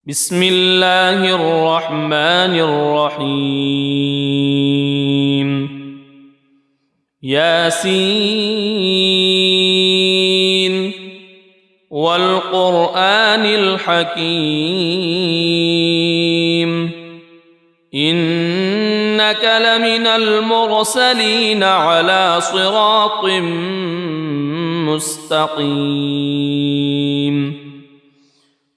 بسم الله الرحمن الرحيم ياسين والقرآن الحكيم إنك لمن المرسلين على صراط مستقيم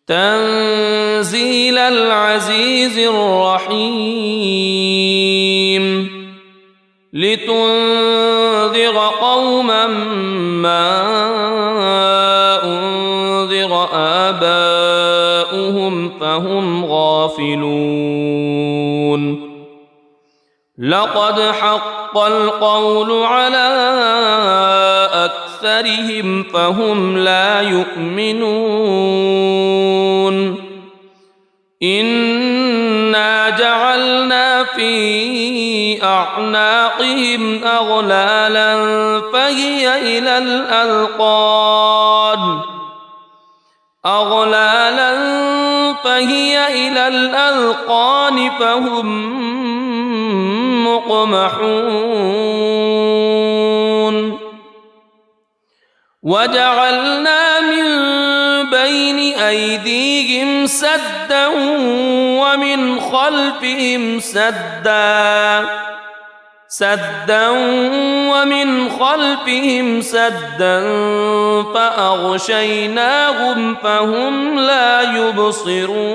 تنزيل العزيز الرحيم لتنذر قوما ما أنذر آباؤهم فهم غافلون لقد حق القول على أكثرهم فهم لا يؤمنون إنا جعلنا في أعناقهم أغلالا فهي إلى الأذقان فهم مقمحون وجعلنا من بين أيديهم سدا ومن خلفهم سدا فأغشيناهم فهم لا يبصرون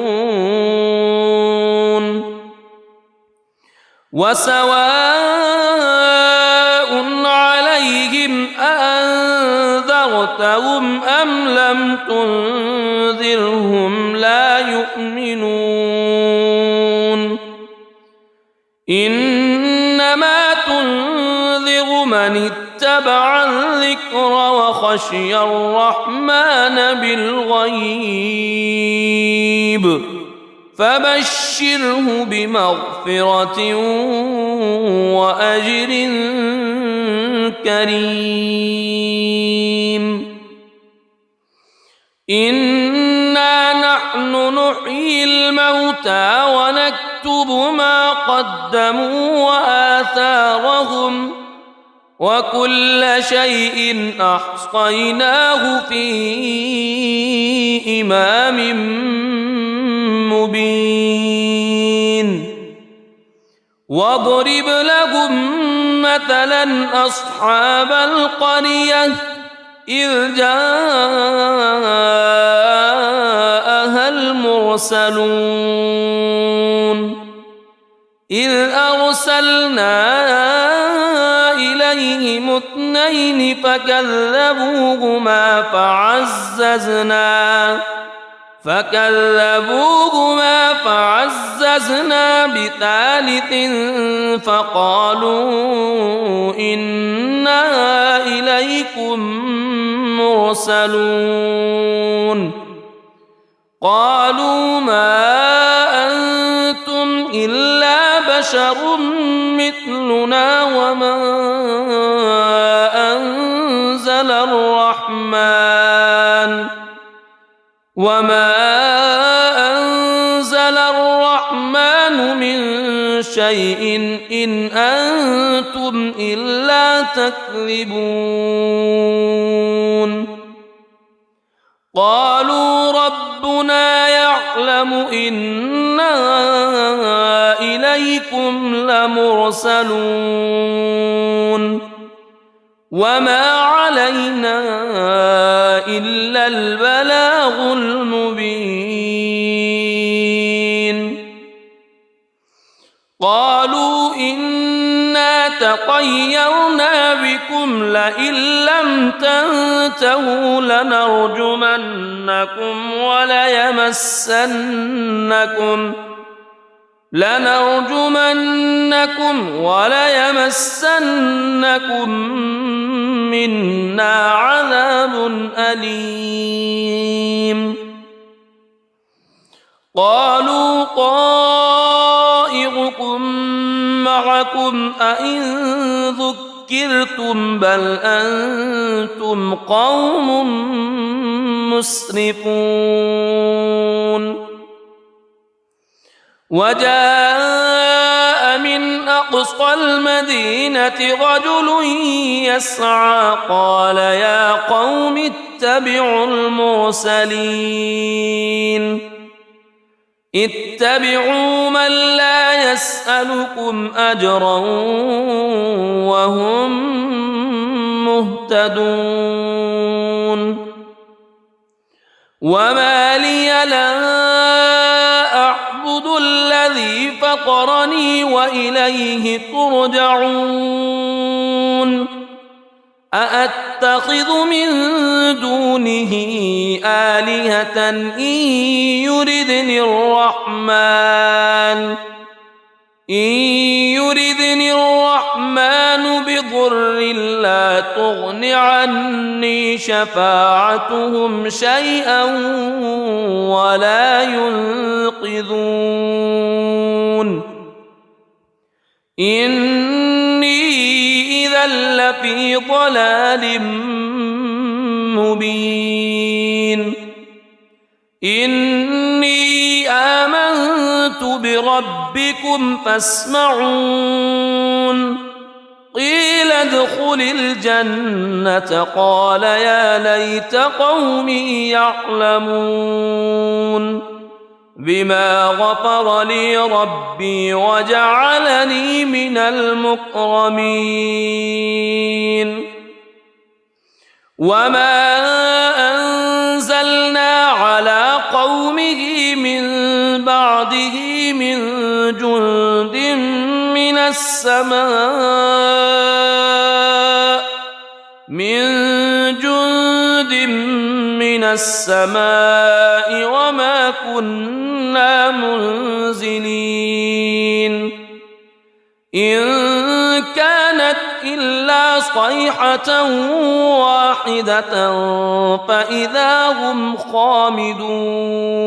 وسواء عليهم أأنذرتهم أم لم تنذرهم لا يؤمنون إنما تنذر من اتبع الذكر وخشي الرحمن بالغيب فبشره بمغفرة وأجر كريم إنا نحن نحيي الموتى ونكتب ما قدموا وآثارهم وكل شيء أحصيناه في إمام مبين واضرب لهم مثلا أصحاب القرية إذ جاءها المرسلون إذ أرسلنا إليهم اثنين فكذبوهما فعززنا بثالث فقالوا إنا إليكم مرسلون قالوا ما أنتم إلا بشر مثلنا وما أنزل الرحمن من شيء إن أنتم إلا تكذبون قالوا ربنا يعلم إنا إليكم لمرسلون وما علينا إلا البلاغ المبين قالوا إنا تطيرنا بكم لئن لم تنتهوا لنرجمنكم وليمسنكم منا عذاب أليم قالوا طائركم معكم أئن ذكرتم بل أنتم قوم مسرفون وجاء من أقصى المدينة رجل يسعى قال يا قوم اتبعوا المرسلين اتبعوا من لا يسألكم أجرا وهم مهتدون وما لي لا أعبد الذي فطرني وإليه ترجعون أأتخذ من دونه آلهة إن يردني الرحمن بضر لا تغن عني شفاعتهم شيئا ولا ينقذون إني إذا لفي ضلال مبين إني آمنت بربكم فاسمعون قيل ادخل الجنة قال يا ليت قومي يعلمون بما غفر لي ربي وجعلني من المكرمين وما أنزلنا على قومه من بعده من جند من السماء وما كنا منزلين إن كانت إلا صيحة واحدة فإذا هم خامدون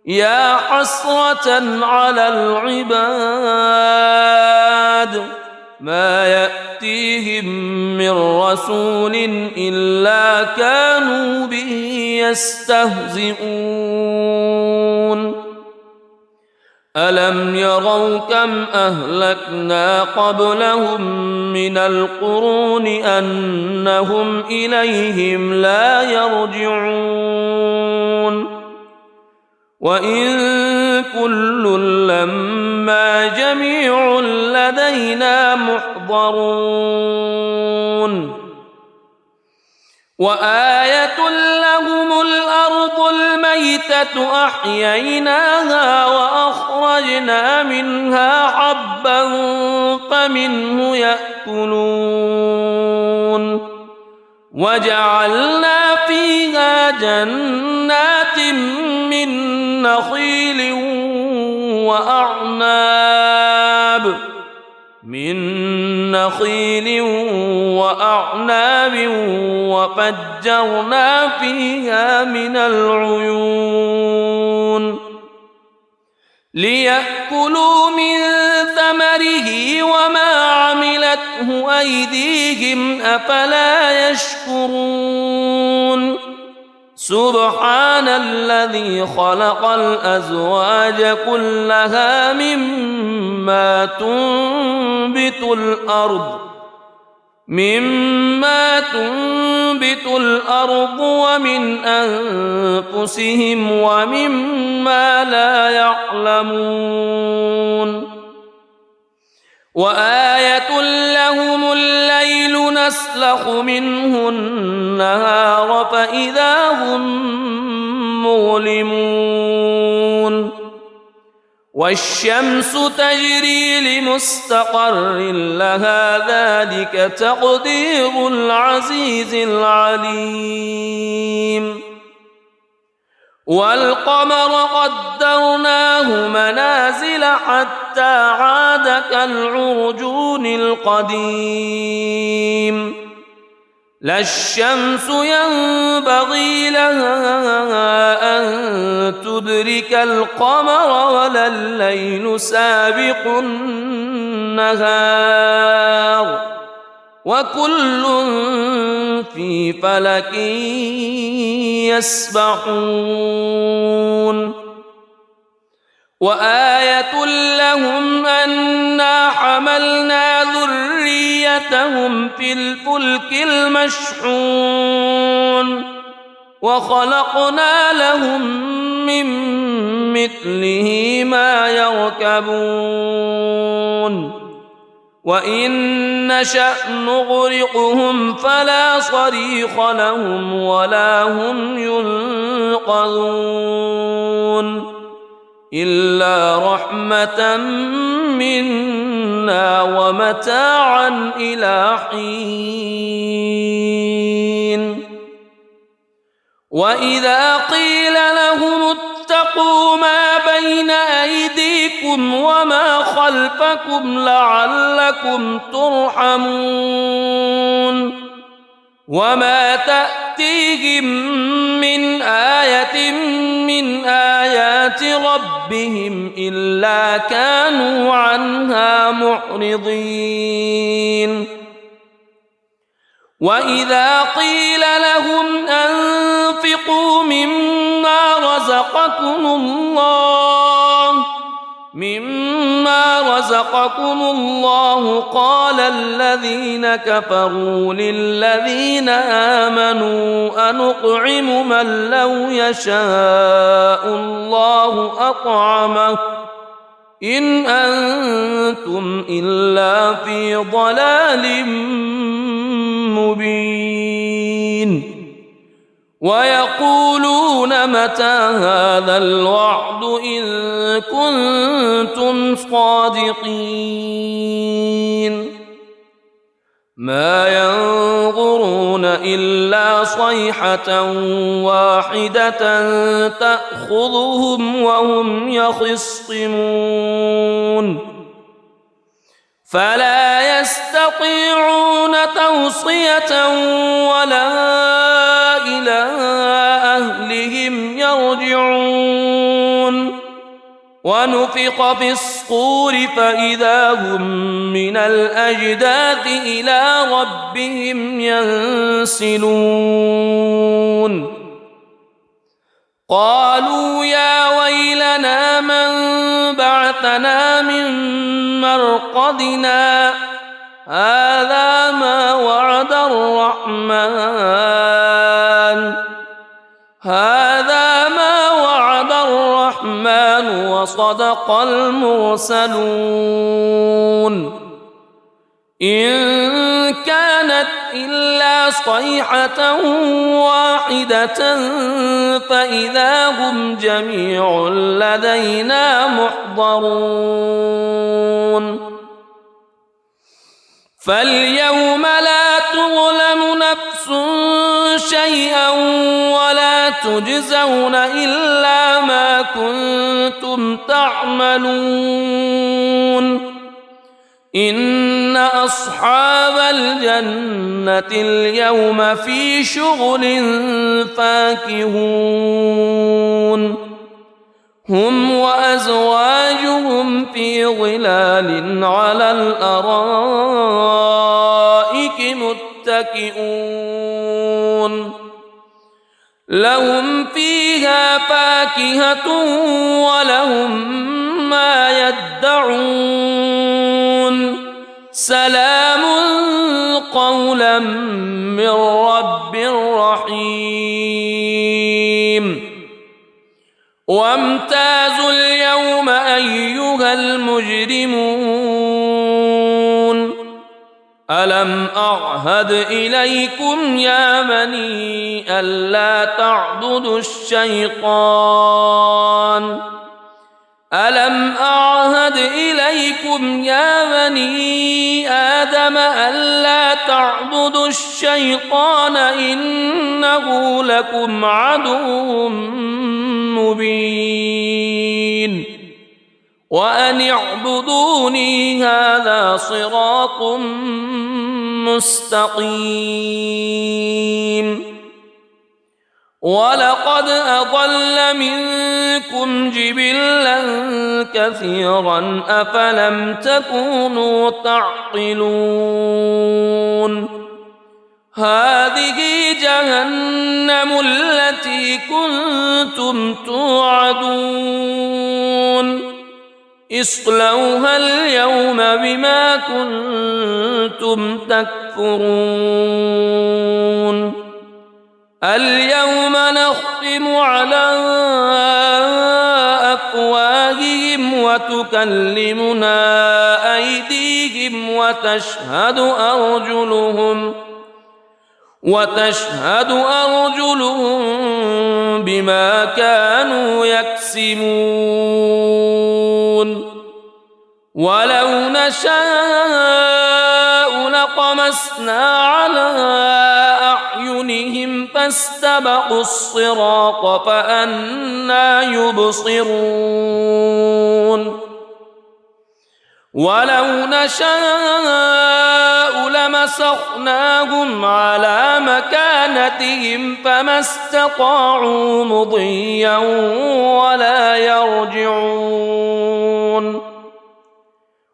يا حسرة على العباد ما يأتيهم من رسول إلا كانوا به يستهزئون ألم يروا كم أهلكنا قبلهم من القرون أنهم إليهم لا يرجعون وإن كل لما جميع لدينا محضرون وآية لهم الأرض الميتة أحييناها وأخرجنا منها حبا فمنه يأكلون وجعلنا فيها جنات من نخيل وأعناب وفجرنا فيها من العيون ليأكلوا من ثمره وما عملته أيديهم أفلا يشكرون سبحان الذي خلق الأزواج كلها مما تنبت الأرض ومن أنفسهم ومما لا يعلمون وآية لهم الليل نسلخ منه النهار فإذا هم مظلمون والشمس تجري لمستقر لها ذلك تقدير العزيز العليم والقمر قدرناه منازل حتى عاد كالعرجون القديم لا الشمس ينبغي لها أن تدرك القمر ولا الليل سابق النهار وكل في فلك يسبحون وآية لهم أنا حملنا ذريتهم في الفلك المشحون وخلقنا لهم من مثله ما يركبون وإن نشأ نغرقهم فلا صريخ لهم ولا هم ينقذون إلا رحمة منا ومتاعا إلى حين وإذا قيل لهم اتقوا ما بين أيديكم وما خلفكم لعلكم ترحمون وما تأتيهم من آية من آيات ربهم إلا كانوا عنها معرضين وإذا قيل لهم أنفقوا مما رزقكم الله قال الذين كفروا للذين آمنوا أنطعم من لو يشاء الله أطعمه إن أنتم إلا في ضلال مبين ويقولون متى هذا الوعد إن كنتم صادقين ما ينظرون إلا صيحة واحدة تأخذهم وهم يخصمون فلا يستطيعون توصية ولا إلى أهلهم يرجعون ونفخ في الصور فإذا هم من الأجداث إلى ربهم ينسلون قالوا يا ويلنا من بعثنا من مرقدنا هذا ما وعد الرحمن وصدق المرسلون إن كانت إلا صيحة واحدة فإذا هم جميع لدينا محضرون فاليوم لا تظلم نفس شيئا ولا تجزون إلا ما كنتم تعملون إن أصحاب الجنة اليوم في شغل فاكهون هم وأزواجهم في ظلال على الأرائك متكئون لهم فيها فاكهة ولهم ما يدعون سلام قولا من رب رحيم وامتازوا اليوم أيها المجرمون ألم أعهد إليكم يا بني ألا تعبدوا الشيطان ألم أعهد إليكم يا بني آدم ألا تعبدوا الشيطان إنه لكم عدو مبين وأن اعبدوني هذا صراط مستقيم ولقد أضل منكم جبلا كثيرا أفلم تكونوا تعقلون هذه جهنم التي كنتم توعدون اصلوها اليوم بما كنتم تكفرون اليوم نختم على أفواههم وتكلمنا أيديهم وتشهد أرجلهم بما كانوا يكسبون ولو نشاء لطمسنا على أعينهم فاستبقوا الصراط فأنى يبصرون ولو نشاء لمسخناهم على مكانتهم فما استطاعوا مضيا ولا يرجعون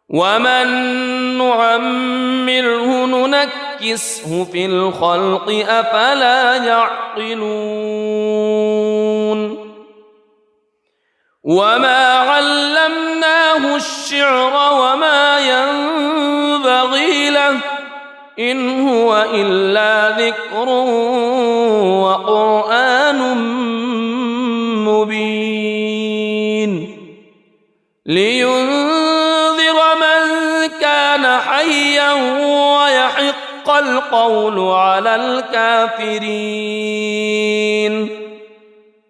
ومن نعمره ننكسه في الخلق أفلا يعقلون وما علمناه الشعر وما ينبغي له إن هو إلا ذكر وقرآن مبين لينذر من كان حيا ويحق القول على الكافرين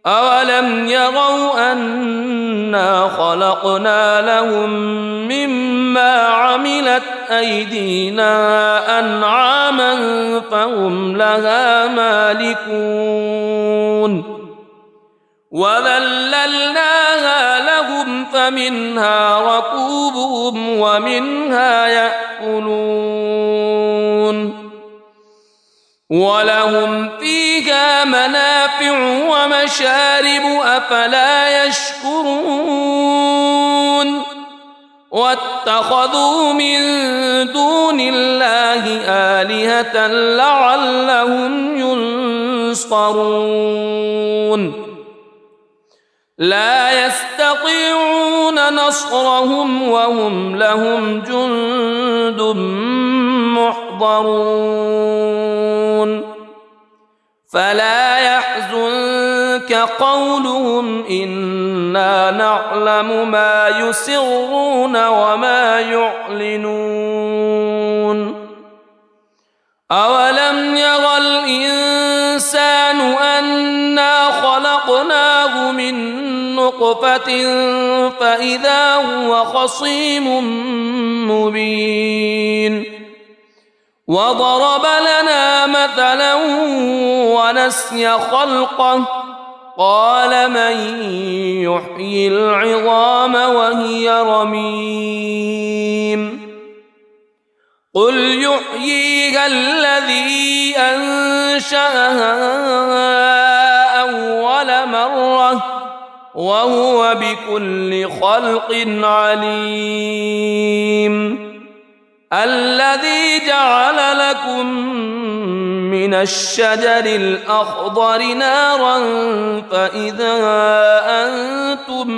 أولم يروا أنا خلقنا لهم مما عملت أيدينا أنعاما فهم لها مالكون وذللناها لهم فمنها ركوبهم ومنها يأكلون ولهم فيها منافع ومشارب أفلا يشكرون واتخذوا من دون الله آلهة لعلهم ينصرون لا يستطيعون نصرهم وهم لهم جند محضرون فلا يحزنك قولهم إنا نعلم ما يسرون وما يعلنون أولم ير الإنسان أنا خلقناه من نطفة فإذا هو خصيم مبين وضرب لنا مثلا ونسي خلقه قال من يحيي العظام وهي رميم قل يحييها الذي أنشأها أول مرة وهو بكل خلق عليم الذي جعل لكم من الشجر الأخضر نارا فإذا أنتم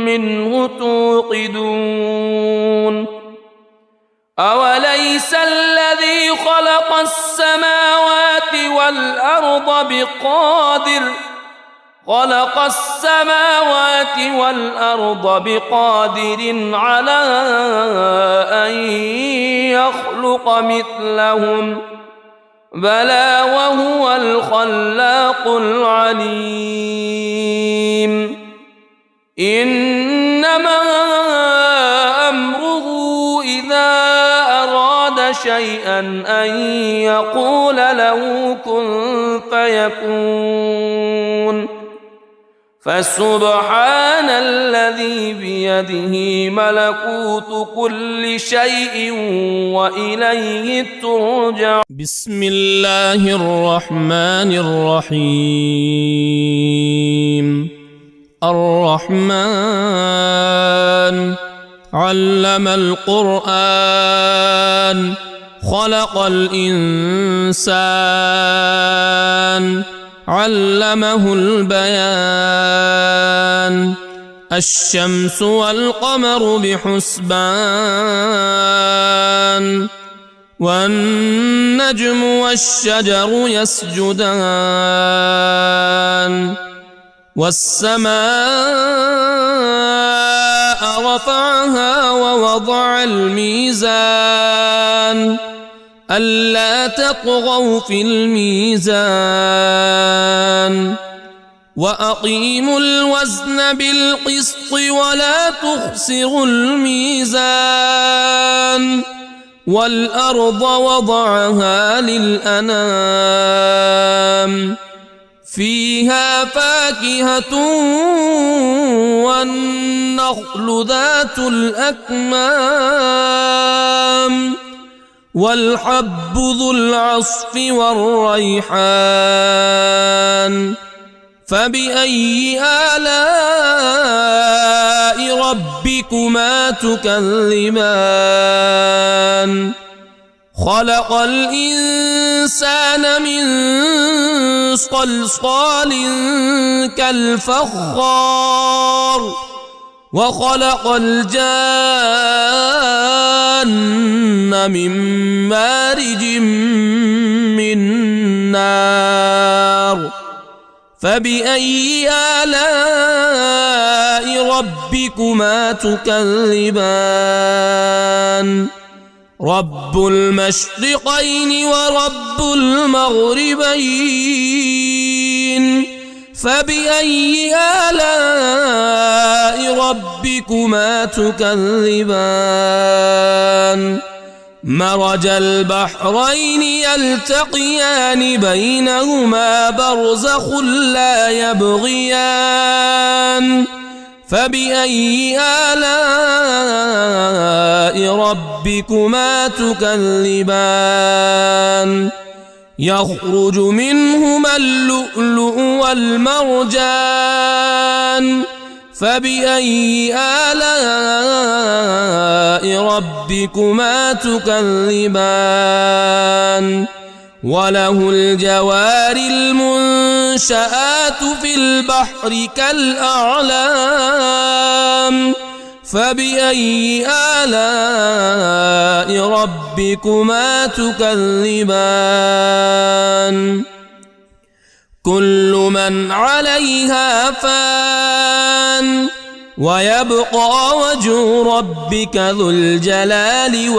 منه توقدون أوليس الذي خلق السماوات والأرض بقادر على أن يخلق مثلهم بلى وهو الخلاق العليم إنما أمره إذا أراد شيئا أن يقول له كن فيكون فسبحان الذي بيده ملكوت كل شيء وإليه ترجع. بسم الله الرحمن الرحيم. الرحمن علم القرآن خلق الإنسان علمه البيان الشمس والقمر بحسبان والنجم والشجر يسجدان والسماء رفعها ووضع الميزان ألا تطغوا في الميزان وأقيموا الوزن بالقسط ولا تخسروا الميزان والأرض وضعها للأنام فيها فاكهة والنخل ذات الأكمام والحب ذو العصف والريحان فبأي آلاء ربكما تكذبان خلق الإنسان من صلصال كالفخار وخلق الجان من مارج من نار فبأي آلاء ربكما تكذبان رب المشرقين ورب المغربين فبأي آلاء ربكما تكذبان مرج البحرين يلتقيان بينهما برزخ لا يبغيان فبأي آلاء ربكما تكذبان يخرج منهما اللؤلؤ والمرجان فبأي آلاء ربكما تكذبان وله الجوار المنشآت في البحر كالأعلام فبأي آلاء ربكما تكذبان كل من عليها فان ويبقى وجه ربك ذو الجلال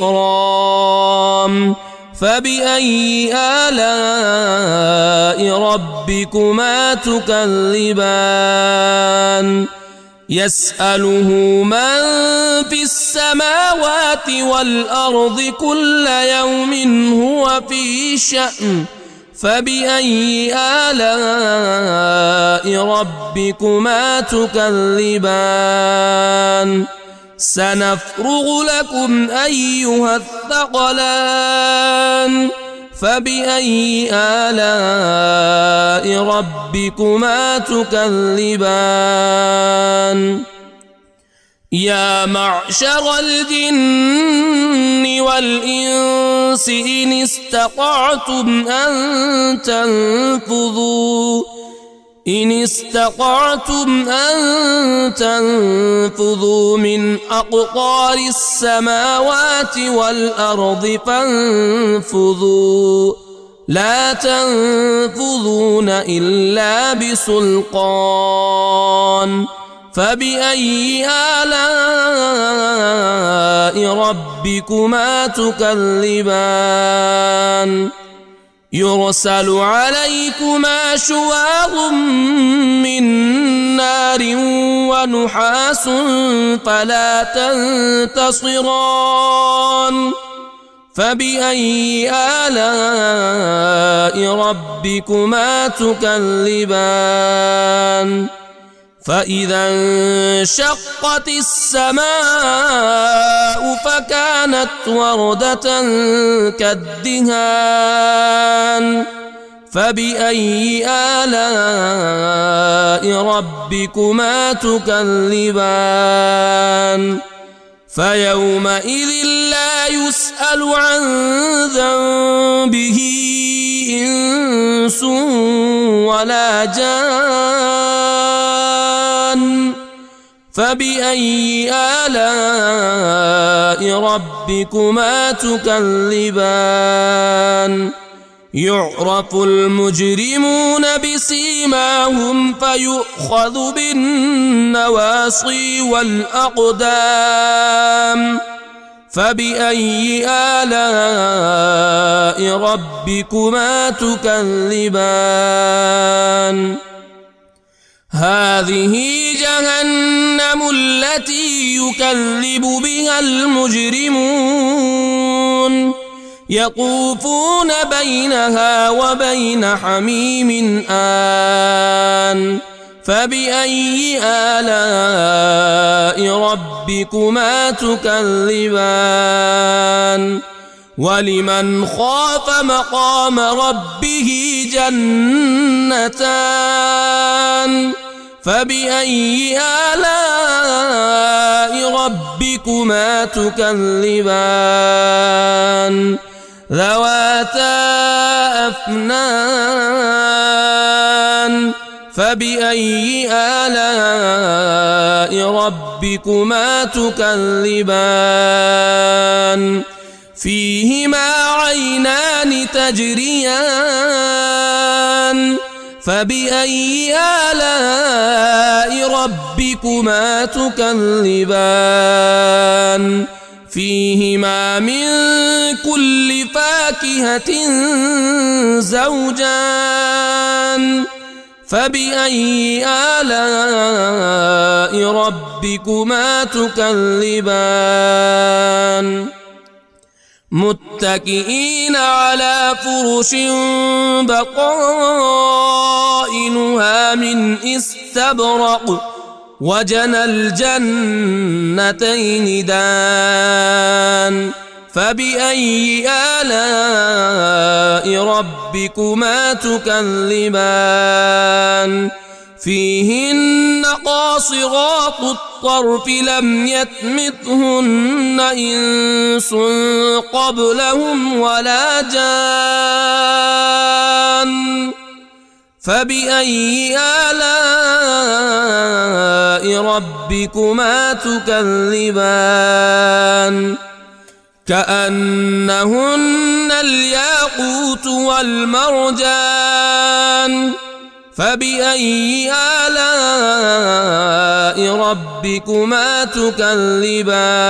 والإكرام فبأي آلاء ربكما تكذبان يسأله من في السماوات والأرض كل يوم هو في شأن فبأي آلاء ربكما تكذبان سنفرغ لكم أيها الثقلان فبأي آلاء ربكما تكذبان يا معشر الجن والإنس إن استطعتم أن تنفذوا من أقطار السماوات والأرض فانفذوا لا تنفذون إلا بسلطان فبأي آلاء ربكما تكذبان يرسل عليكما شواظ من نار ونحاس فلا تنتصران فبأي آلاء ربكما تكذبان فإذا انشقت السماء فكانت وردة كالدهان فبأي آلاء ربكما تكذبان فيومئذ لا يسأل عن ذنبه إنس ولا جان فبأي آلاء ربكما تكذبان يعرف المجرمون بسيماهم فيؤخذ بالنواصي والأقدام فبأي آلاء ربكما تكذبان هذه جهنم التي يكذب بها المجرمون يطوفون بينها وبين حميم آن فبأي آلاء ربكما تكذبان ولمن خاف مقام ربه جنتان فبأي آلاء ربكما تكذبان ذواتا أفنان فبأي آلاء ربكما تكذبان فيهما عينان تجريان فبأي آلاء ربكما تكذبان فيهما من كل فاكهة زوجان فبأي آلاء ربكما تكذبان متكئين على فرش بطائنها من استبرق وجنى الجنتين دان فبأي آلاء ربكما تكذبان فيهن قاصرات الطرف لم يطمثهن إنس قبلهم ولا جان فبأي آلاء ربكما تكذبان كأنهن الياقوت والمرجان فبأي آلاء ربكما تكذبان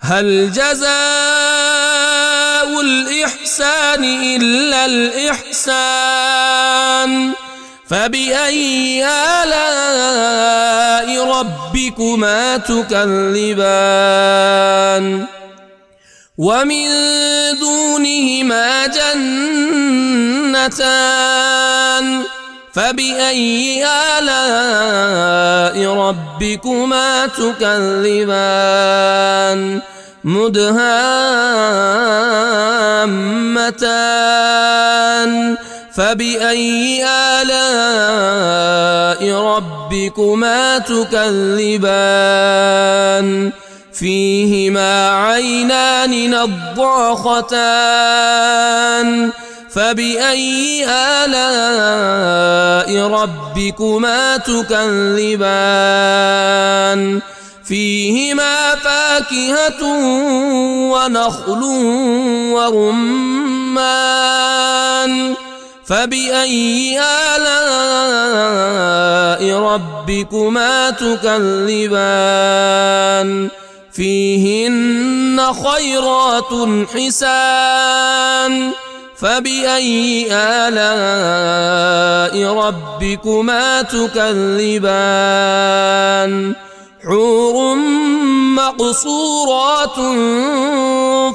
هل جزاء الإحسان إلا الإحسان فبأي آلاء ربكما تكذبان ومن دونهما جنتان فبأي آلاء ربكما تكذبان مدهامتان فبأي آلاء ربكما تكذبان فيهما عينان نضاختان فبأي آلاء ربكما تكذبان فيهما فاكهة ونخل ورمان فبأي آلاء ربكما تكذبان فيهن خيرات حسان فبأي آلاء ربكما تكذبان حور مقصورات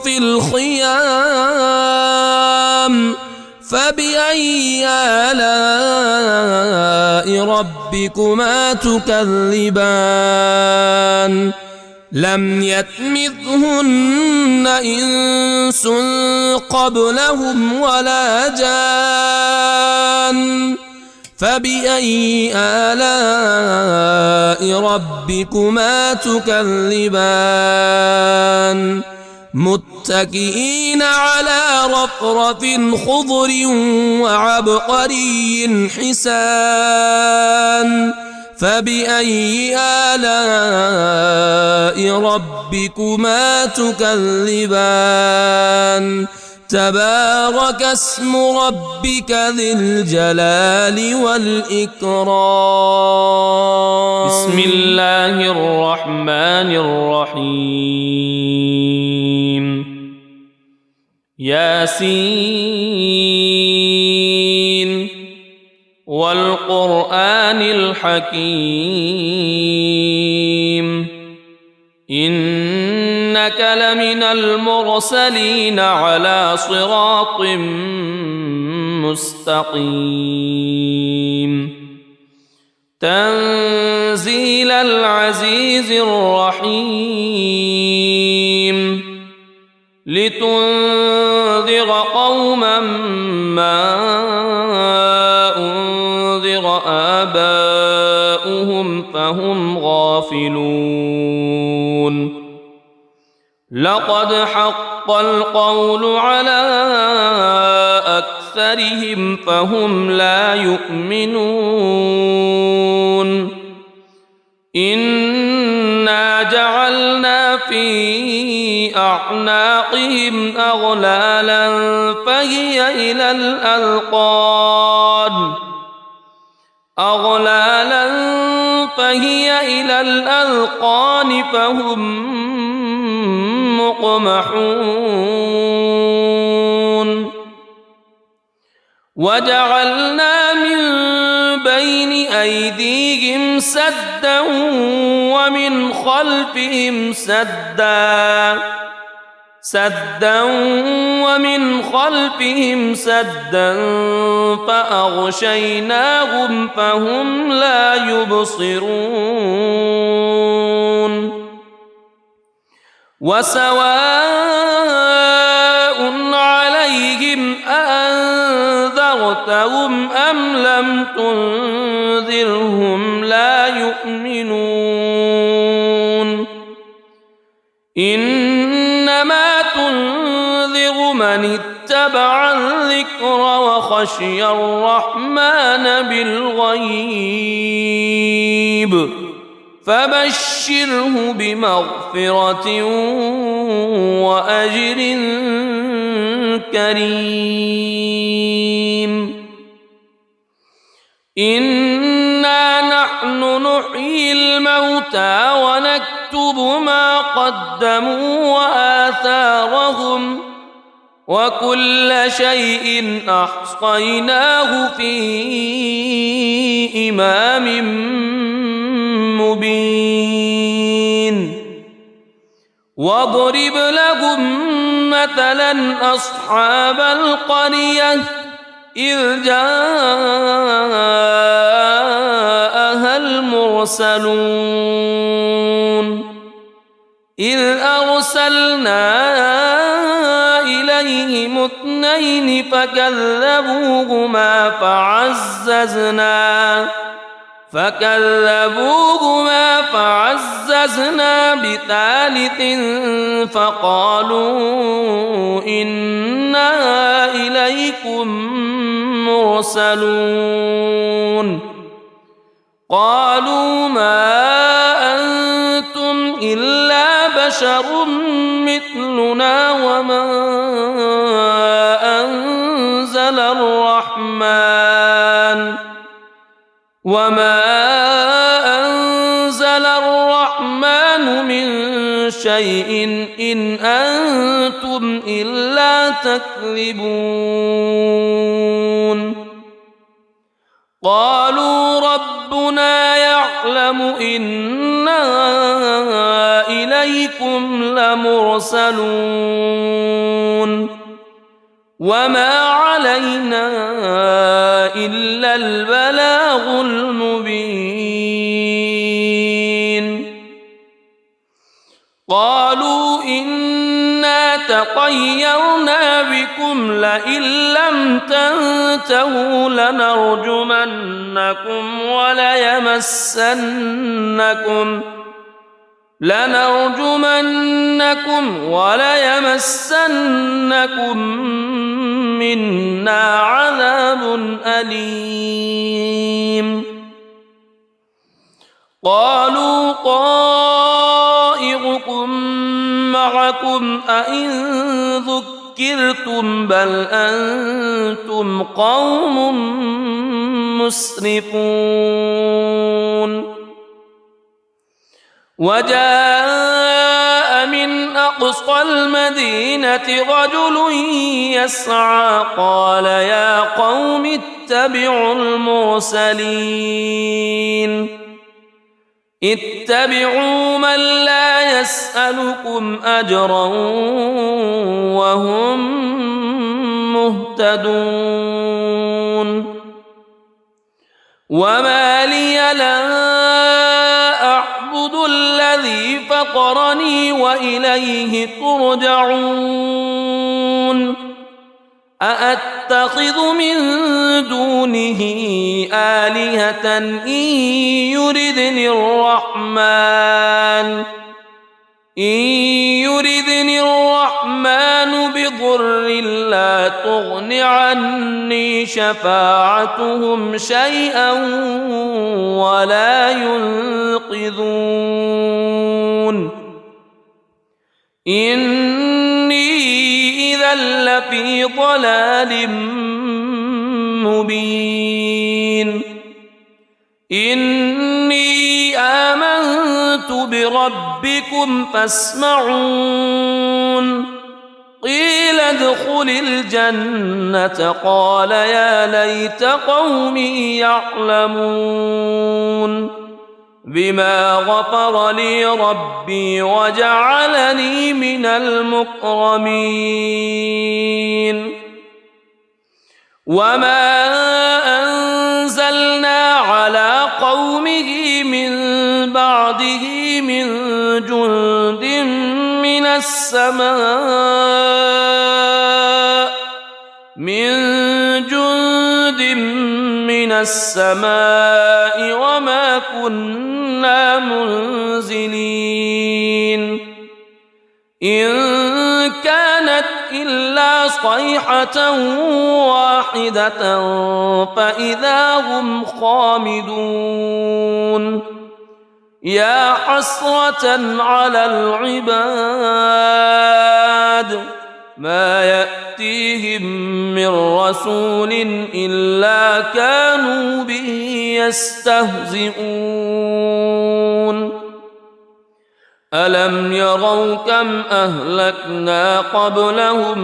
في الخيام فبأي آلاء ربكما تكذبان لم يطمثهن إنس قبلهم ولا جان فبأي آلاء ربكما تكذبان متكئين على رفرف خضر وعبقري حسان فبأي آلاء ربكما تكذبان تبارك اسم ربك ذي الجلال والإكرام بسم الله الرحمن الرحيم ياسين والقرآن الحكيم إنك لمن المرسلين على صراط مستقيم تنزيل العزيز الرحيم لتنذر قوما ما أنذر آباؤهم فهم غافلون لقد حق القول على أكثرهم فهم لا يؤمنون إنا جعلنا في أعناقهم أغلالا فهي إلى الأذقان فهم مقمحون وجعلنا من بين أيديهم سدا ومن خلفهم سدا فأغشيناهم فهم لا يبصرون وسواء عليهم أأنذرتهم أم لم تنذرهم لا يؤمنون إنما تنذر من اتبع الذكر وخشي الرحمن بالغيب فبشره بمغفرة وأجر كريم إنا نحن نحيي الموتى ونكتب ما قدموا وآثارهم وكل شيء أحصيناه في إمام مبين واضرب لهم مثلا أصحاب القرية إذ جاءها المرسلون إذ أرسلنا إليهم اثنين فكذبوهما فعززنا بثالث فقالوا إنا إليكم مرسلون قالوا ما أنتم إلا بشر مثلنا وما أنزل الرحمن من شيء إن أنتم إلا تكذبون قالوا ربنا يعلم إنا إليكم لمرسلون وما علينا إلا البلاغ المبين قالوا إنا تطيرنا بكم لئن لم تنتهوا لنرجمنكم وليمسنكم منا عذاب أليم قالوا طائركم معكم أئن ذكرتم بل أنتم قوم مسرفون وجاء من أقصى المدينة رجل يسعى قال يا قوم اتبعوا المرسلين اتبعوا من لا يسألكم أجرا وهم مهتدون وما لي لا أعبد الذي فطرني وإليه ترجعون أأتخذ من دونه آلهة إن يردني الرحمن بضر لا تغن عني شفاعتهم شيئا ولا ينقذون إني إذا لفي ضلال مبين إني آمنت بربكم فاسمعون قيل ادخل الجنة قال يا ليت قومي يعلمون بما غفر لي ربي وجعلني من المكرمين وما أنزلنا على قومه من بعده من جند من السماء وما كنا منزلين إن كانت إلا صيحة واحدة فإذا هم خامدون يا حسرة على العباد ما يأتيهم من رسول إلا كانوا به يستهزئون ألم يروا كم أهلكنا قبلهم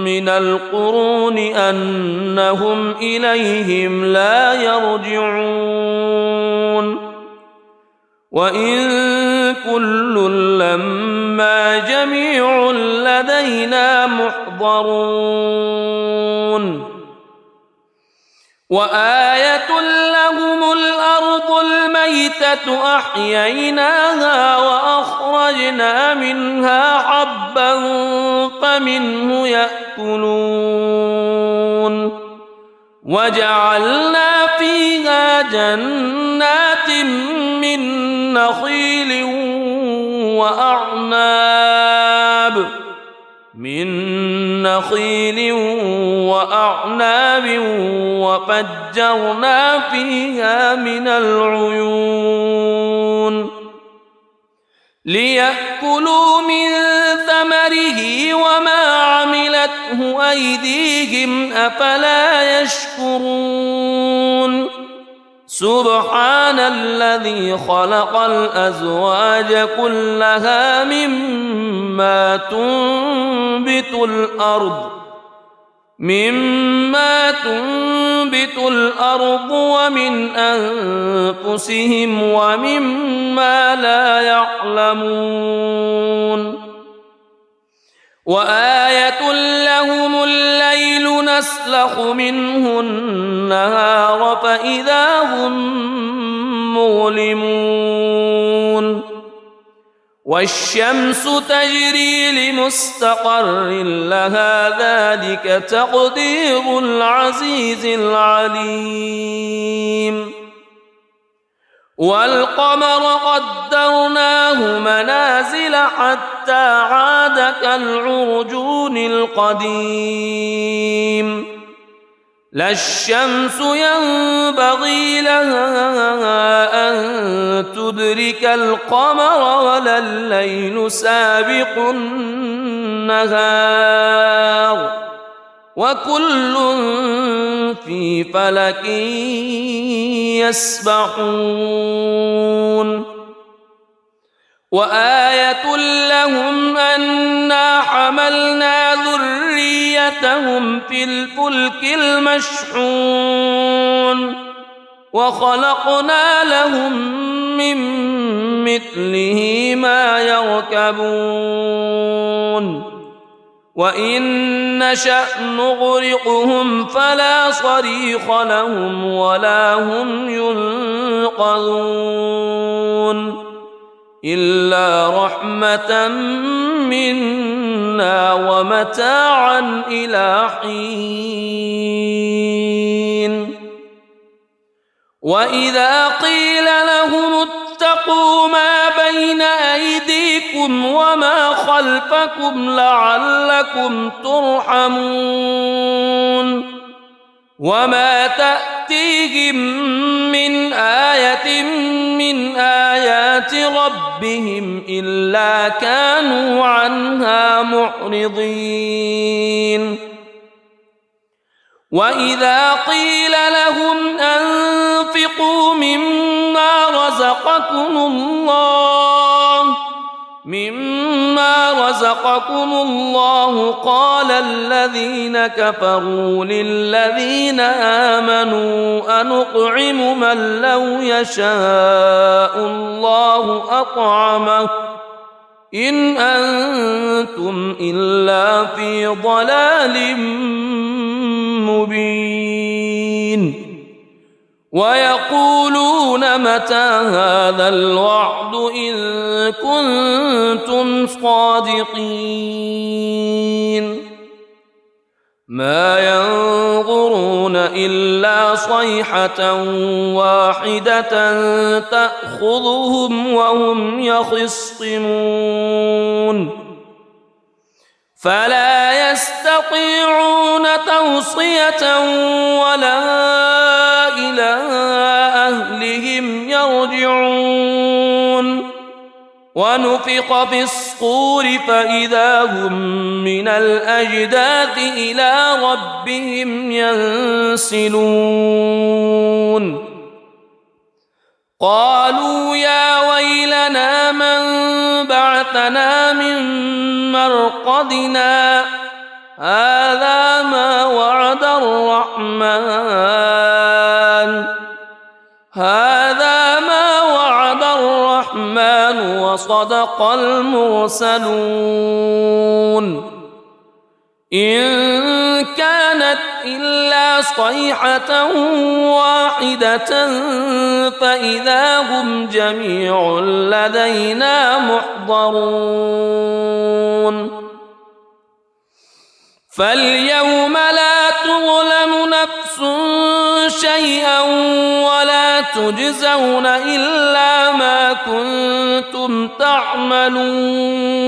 من القرون أنهم إليهم لا يرجعون وإن كل لما جميع لدينا محضرون وآية لهم الأرض الميتة أحييناها وأخرجنا منها حبا فمنه يأكلون وجعلنا فيها جنات من نخيل وأعناب وفجرنا فيها من العيون ليأكلوا من ثمره وما عملته أيديهم أفلا يشكرون سبحان الذي خلق الأزواج كلها مما تنبت الأرض ومن أنفسهم ومما لا يعلمون وآية لهم الليل نسلخ منه النهار فإذا هم مظلمون والشمس تجري لمستقر لها ذلك تقدير العزيز العليم والقمر قدرناه منازل حتى عاد كالعرجون القديم لا الشمس ينبغي لها أن تدرك القمر ولا الليل سابق النهار وكل في فلك يسبحون وآية لهم أنا حملنا ذريتهم في الفلك المشحون وخلقنا لهم من مثله ما يركبون وإن نشأ نغرقهم فلا صريخ لهم ولا هم ينقذون إلا رحمة منا ومتاعا إلى حين وإذا قيل لهم اتقوا ما بين أيديكم وما خلفكم لعلكم ترحمون وما تأتيهم من آية من آيات ربهم إلا كانوا عنها معرضين وإذا قيل لهم أنفقوا مما رزقكم الله قال الذين كفروا للذين آمنوا أنطعم من لو يشاء الله أطعمه إن أنتم إلا في ضلال مبين ويقولون متى هذا الوعد إن كنتم صادقين ما ينظرون إلا صيحة واحدة تأخذهم وهم يخصمون فلا يستطيعون توصية ولا إلى أهلهم يرجعون ونفخ في الصور فإذا هم من الأجداث إلى ربهم ينسلون قالوا يا ويلنا من بعثنا من مرقدنا هذا ما وعد الرحمن وصدق المرسلون إن كانت إلا صيحة واحدة فإذا هم جميع لدينا محضرون فاليوم لا تظلم نفس شيئا ولا تجزون إلا ما كنتم تعملون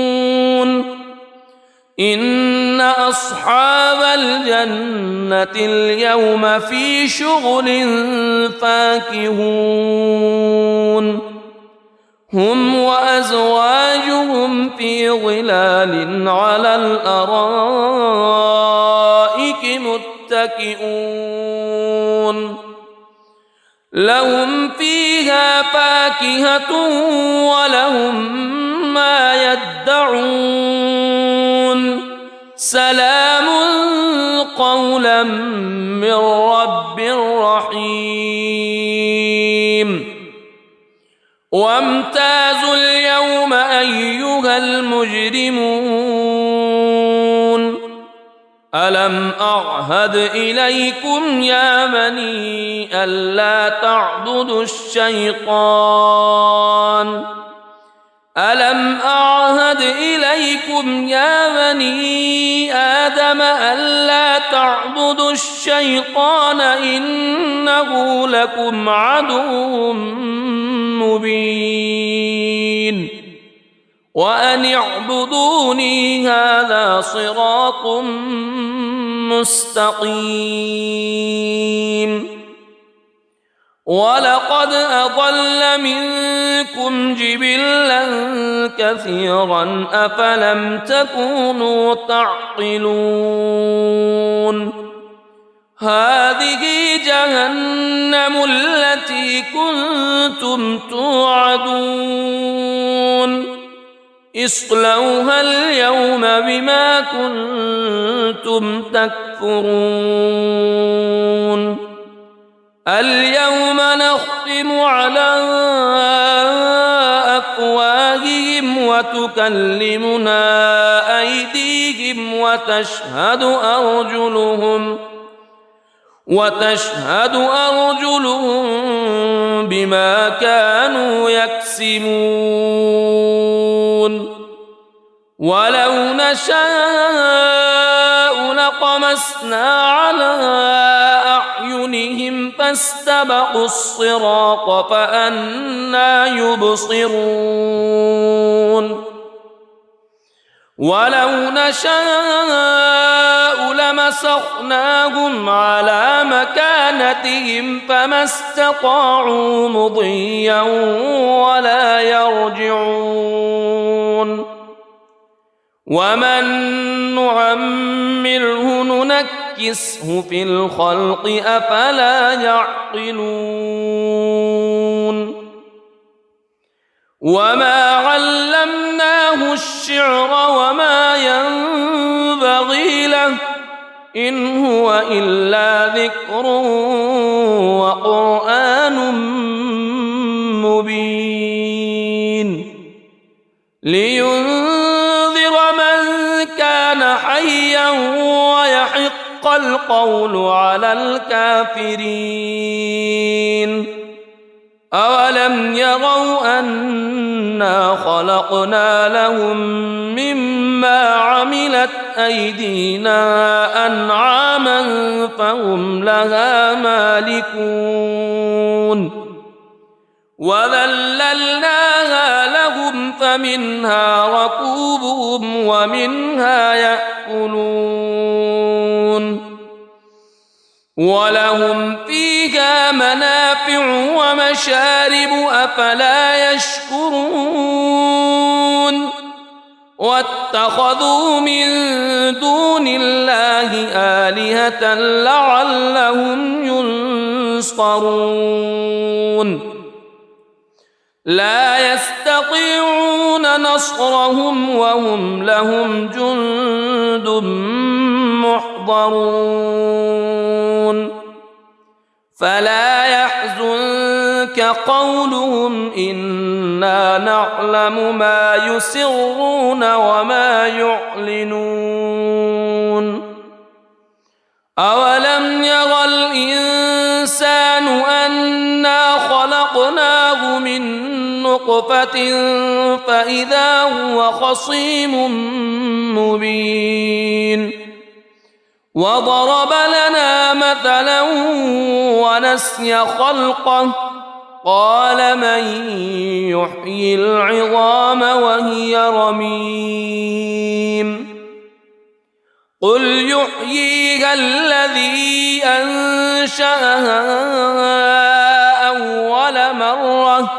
إن أصحاب الجنة اليوم في شغل فاكهون هم وأزواجهم في ظلال على الأرائك متكئون لهم فيها فاكهة ولهم ما يدعون سلام قولا من رب رحيم وامتازوا اليوم أيها المجرمون ألم أعهد إليكم يا بني ألا تعبدوا الشيطان ألم أعهد إليكم يا بني آدم ألا تعبدوا الشيطان إنه لكم عدو مبين وأن اعبدوني هذا صراط مستقيم ولقد أضل منكم جبلا كثيرا أفلم تكونوا تعقلون هذه جهنم التي كنتم توعدون اصلوها اليوم بما كنتم تكفرون اليوم نختم على أفواههم وتكلمنا أيديهم وتشهد أرجلهم بما كانوا يكسبون ولو نشاء لطمسنا على أعينهم فاستبقوا الصراط فأنى يبصرون ولو نشاء لمسخناهم على مكانتهم فما استطاعوا مضيا ولا يرجعون ومن نعمره ننكسه في الخلق أفلا يعقلون وما علمناه الشعر وما ينبغي له إن هو إلا ذكر وقرآن مبين لينذر من كان حيا ويحق القول على الكافرين أولم يروا أنا خلقنا لهم مما عملت أيدينا أنعاما فهم لها مالكون وذللناها لهم فمنها ركوبهم ومنها يأكلون ولهم فيها منافع ومشارب أفلا يشكرون واتخذوا من دون الله آلهة لعلهم ينصرون لا يستطيعون نصرهم وهم لهم جند محضرون فلا يحزنك قولهم إنا نعلم ما يسرون وما يعلنون أولم ير الإنسان أنا خلقناه من نطفة فإذا هو خصيم مبين وضرب لنا مثلا ونسي خلقه قال من يحيي العظام وهي رميم قل يحييها الذي أنشأها أول مرة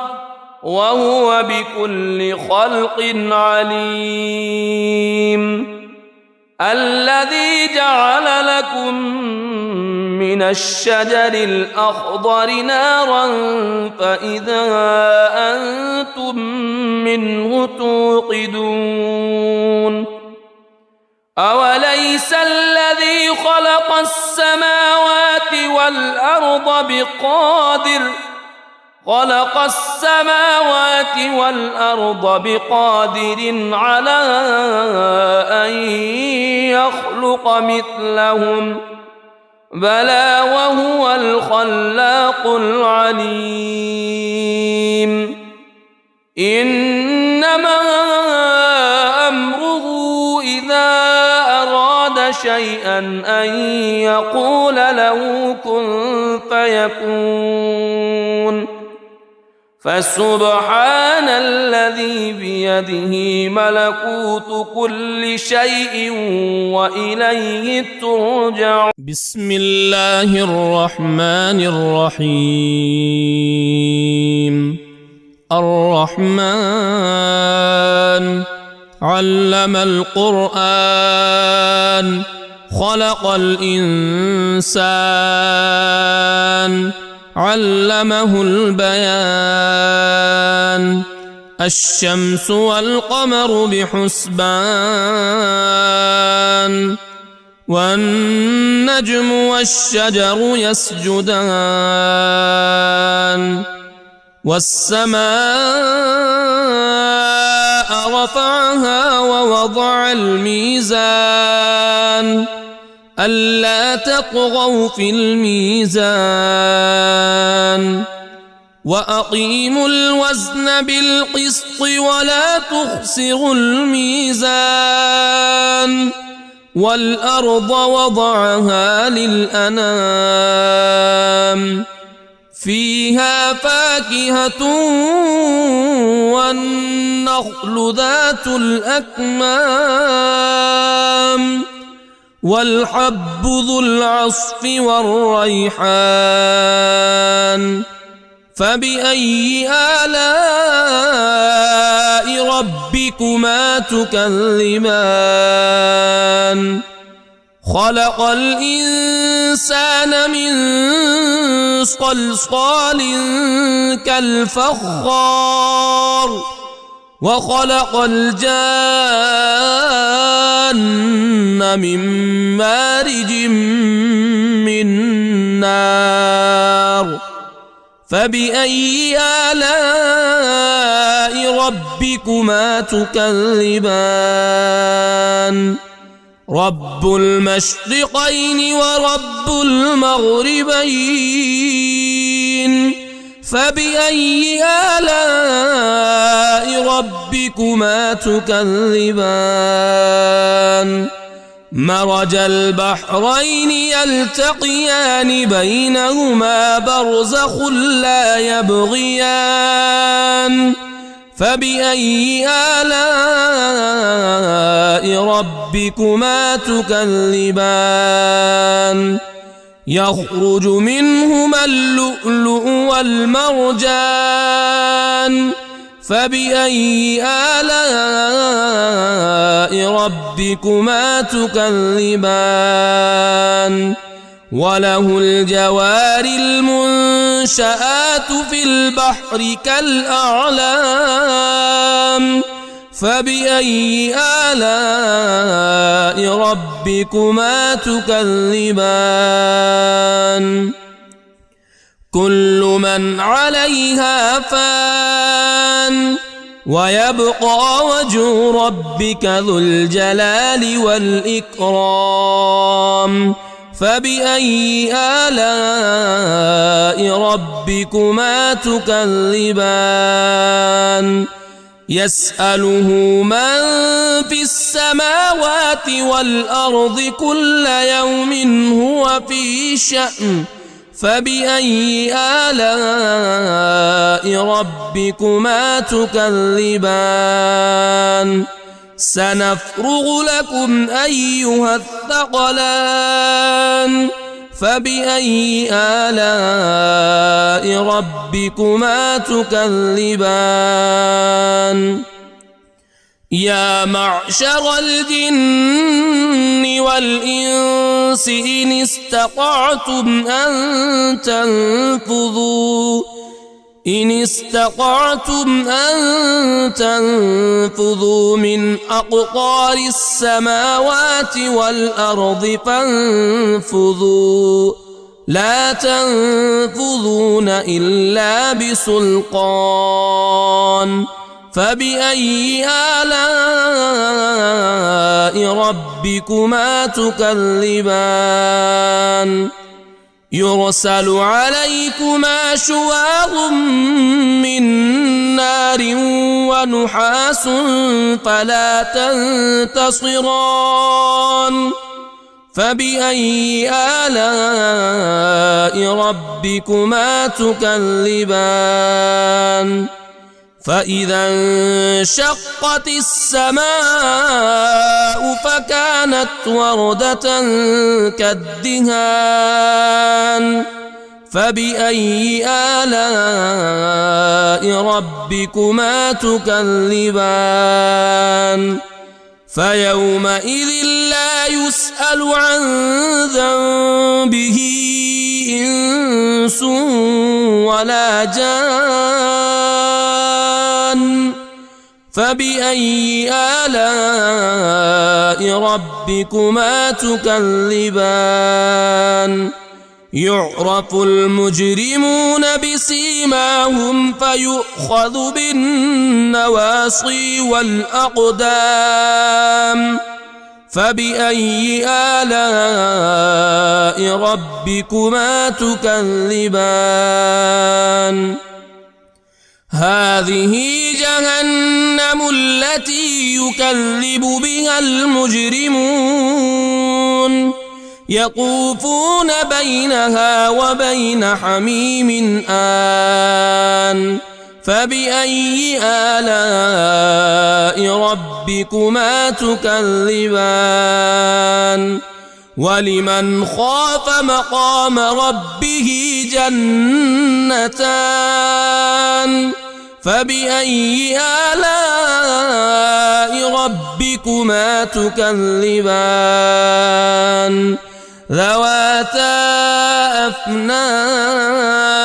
وهو بكل خلق عليم الذي جعل لكم من الشجر الأخضر نارا فإذا أنتم منه توقدون أوليس الذي خلق السماوات والأرض بقادر على أن يخلق مثلهم بلى وهو الخلاق العليم إنما أمره إذا أراد شيئا أن يقول له كن فيكون فسبحان الذي الذي بيده ملكوت كل شيء وإليه ترجع. بسم الله الرحمن الرحيم. الرحمن علم القرآن خلق الإنسان علمه البيان. الشمس والقمر بحسبان والنجم والشجر يسجدان. والسماء رفعها ووضع الميزان ألا تطغوا في الميزان وأقيموا الوزن بالقسط ولا تخسروا الميزان. والأرض وضعها للأنام فيها فاكهة والنخل ذات الأكمام والحب ذو العصف والريحان. فبأي آلاء ربكما تكذبان. خلق الإنسان من صلصال كالفخار وخلق الجان من مارج من نار. فبأي آلاء ربكما تكذبان. رب المشرقين ورب المغربين. فبأي آلاء ربكما تكذبان. مرج البحرين يلتقيان بينهما برزخ لا يبغيان. فبأي آلاء ربكما تكذبان. يخرج منهما اللؤلؤ والمرجان. فبأي آلاء ربكما تكذبان. وله الجوار المنشآت في البحر كالأعلام. فبأي آلاء ربكما تكذبان. كل من عليها فان ويبقى وجه ربك ذو الجلال والإكرام. فبأي آلاء ربكما تكذبان. يسأله من في السماوات والأرض كل يوم هو في شأن. فبأي آلاء ربكما تكذبان. سنفرغ لكم أيها الثقلان. فبأي آلاء ربكما تكذبان. يا معشر الجن والإنس إن استطعتم أن تنفذوا من أقطار السماوات والأرض فانفذوا لا تنفذون إلا بسلطان. فبأي آلاء ربكما تكذبان. يرسل عليكما شواظ من نار ونحاس فلا تنتصران. فبأي آلاء ربكما تكذبان. فإذا انشقت السماء فكانت وردة كالدهان فبأي آلاء ربكما تكذبان فيومئذ لا يسأل عن ذنبه إنس ولا جان فبأي آلاء ربكما تكذبان يعرف المجرمون بسيماهم فيؤخذ بالنواصي والأقدام فبأي آلاء ربكما تكذبان هذه جهنم التي يكذب بها المجرمون يطوفون بينها وبين حميم آن فبأي آلاء ربكما تكذبان ولمن خاف مقام ربه جنتان فبأي آلاء ربكما تكذبان ذواتا أفنان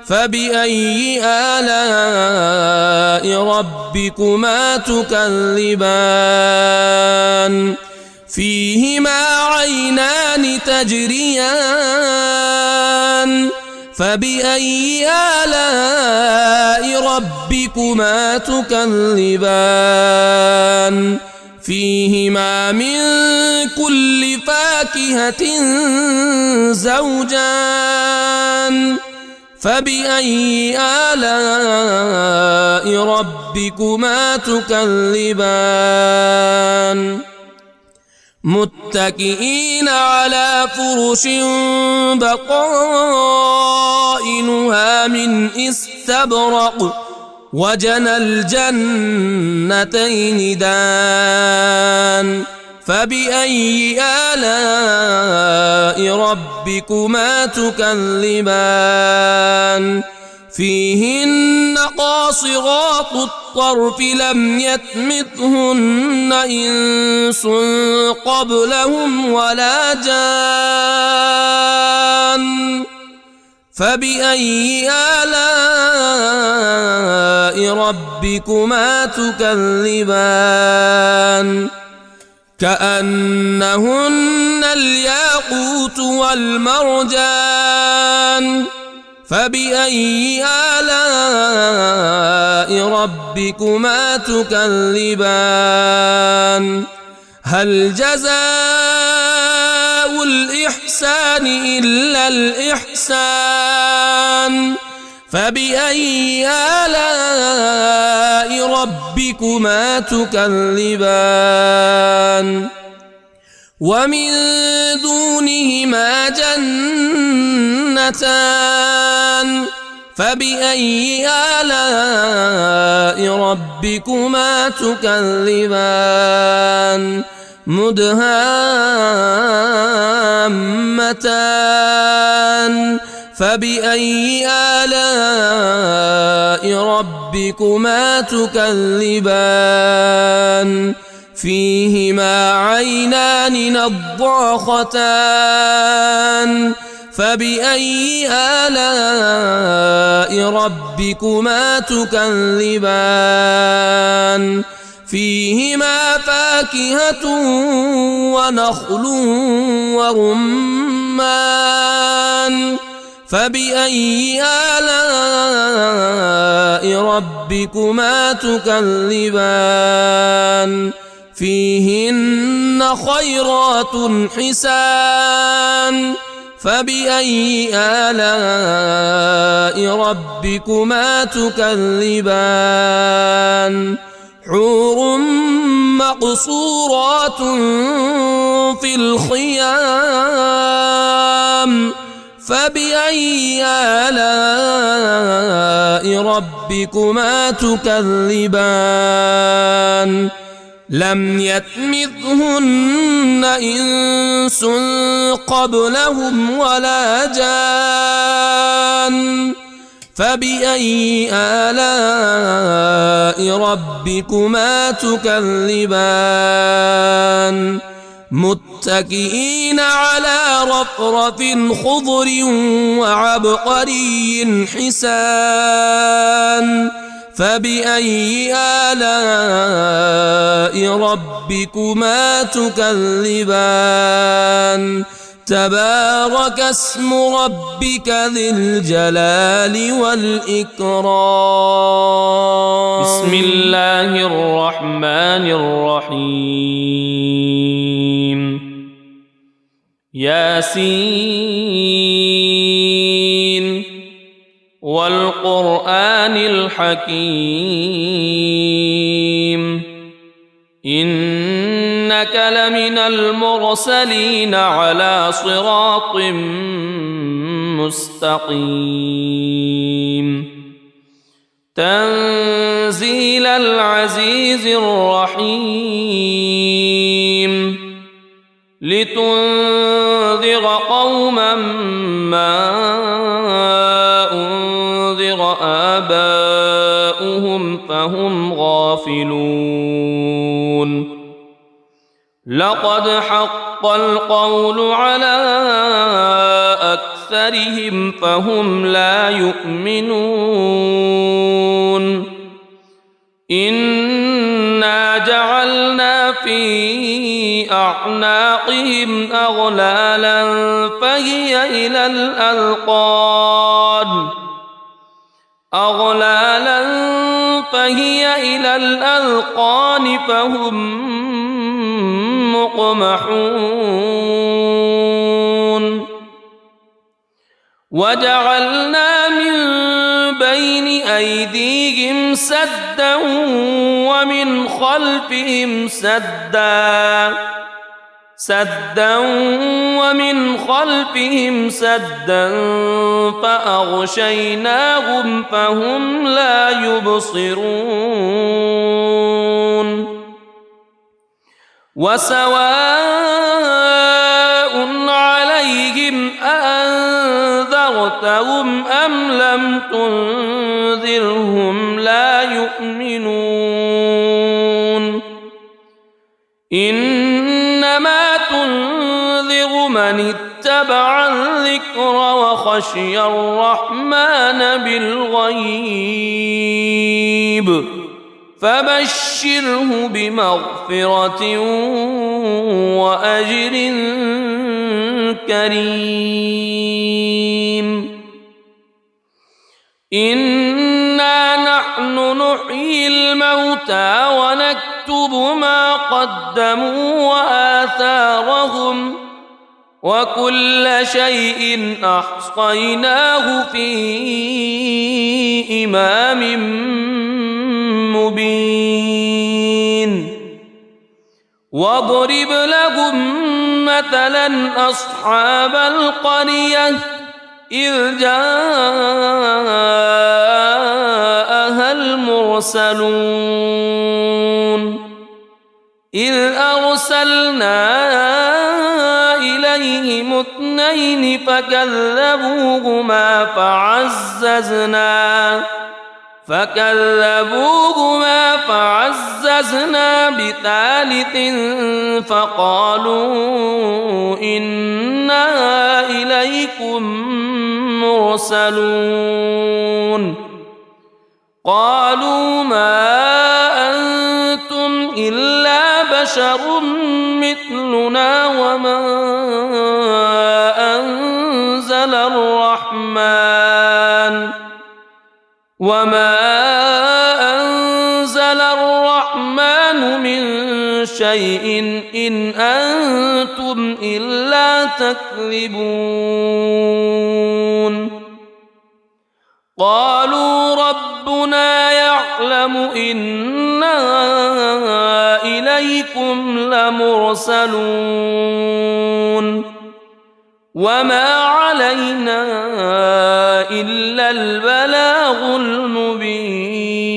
فبأي آلاء ربكما تكذبان فيهما عينان تجريان فبأي آلاء ربكما تكذبان فيهما من كل فاكهة زوجان فبأي آلاء ربكما تكذبان متكئين على فرش بطائنها من استبرق وجنى الجنتين دان فبأي آلاء ربكما تكذبان فيهن قاصرات الطرف لم يطمثهن إنس قبلهم ولا جان فبأي آلاء ربكما تكذبان كأنهن الياقوت والمرجان فبأي آلاء ربكما تكذبان هل جزاء الإحسان إلا الإحسان فبأي آلاء ربكما تكذبان ومن دونهما جنتان فبأي آلاء ربكما تكذبان مدهامتان فبأي آلاء ربكما تكذبان فيهما عينان نضاختان فبأي آلاء ربكما تكذبان فيهما فاكهة ونخل ورمان فبأي آلاء ربكما تكذبان فيهن خيرات حسان فبأي آلاء ربكما تكذبان حور مقصورات في الخيام فبأي آلاء ربكما تكذبان لم يطمثهن إنس قبلهم ولا جان فبأي آلاء ربكما تكذبان متكئين على رفرف خضر وعبقري حسان فبأي آلاء ربكما تكذبان تبارك اسم ربك ذي الجلال والإكرام بسم الله الرحمن الرحيم ياسين والقرآن الحكيم إنك لمن المرسلين على صراط مستقيم تنزيل العزيز الرحيم لتنذر قوما ما أنذر آباؤهم فهم غافلون لقد حق القول على أكثرهم فهم لا يؤمنون إنا جعلنا في أعناقهم أغلالا فهي إلى الأذقان فهم مقمحون وجعلنا من بين أيديهم سدا ومن خلفهم سدا فأغشيناهم فهم لا يبصرون وسواء عليهم أأنذرتهم أم لم تنذرهم لا يؤمنون إنما تنذر من اتبع الذكر وخشي الرحمن بالغيب فبشره بمغفرة وأجر كريم إنا نحن نحيي الموتى ونكتب ما قدموا وآثارهم وكل شيء أحصيناه في إمام مبين واضرب لهم مثلا أصحاب القرية إذ جاءها المرسلون إذ أرسلنا إليهم اثنين فكذبوهما فعززنا بثالث فقالوا إنا إليكم مرسلون قالوا ما أنتم إلا بشر مثلنا وما أنزل الرحمن من شيء إن أنتم إلا تكذبون قالوا ربنا يعلم إنا إليكم لمرسلون وما علينا علينا إلا البلاغ المبين.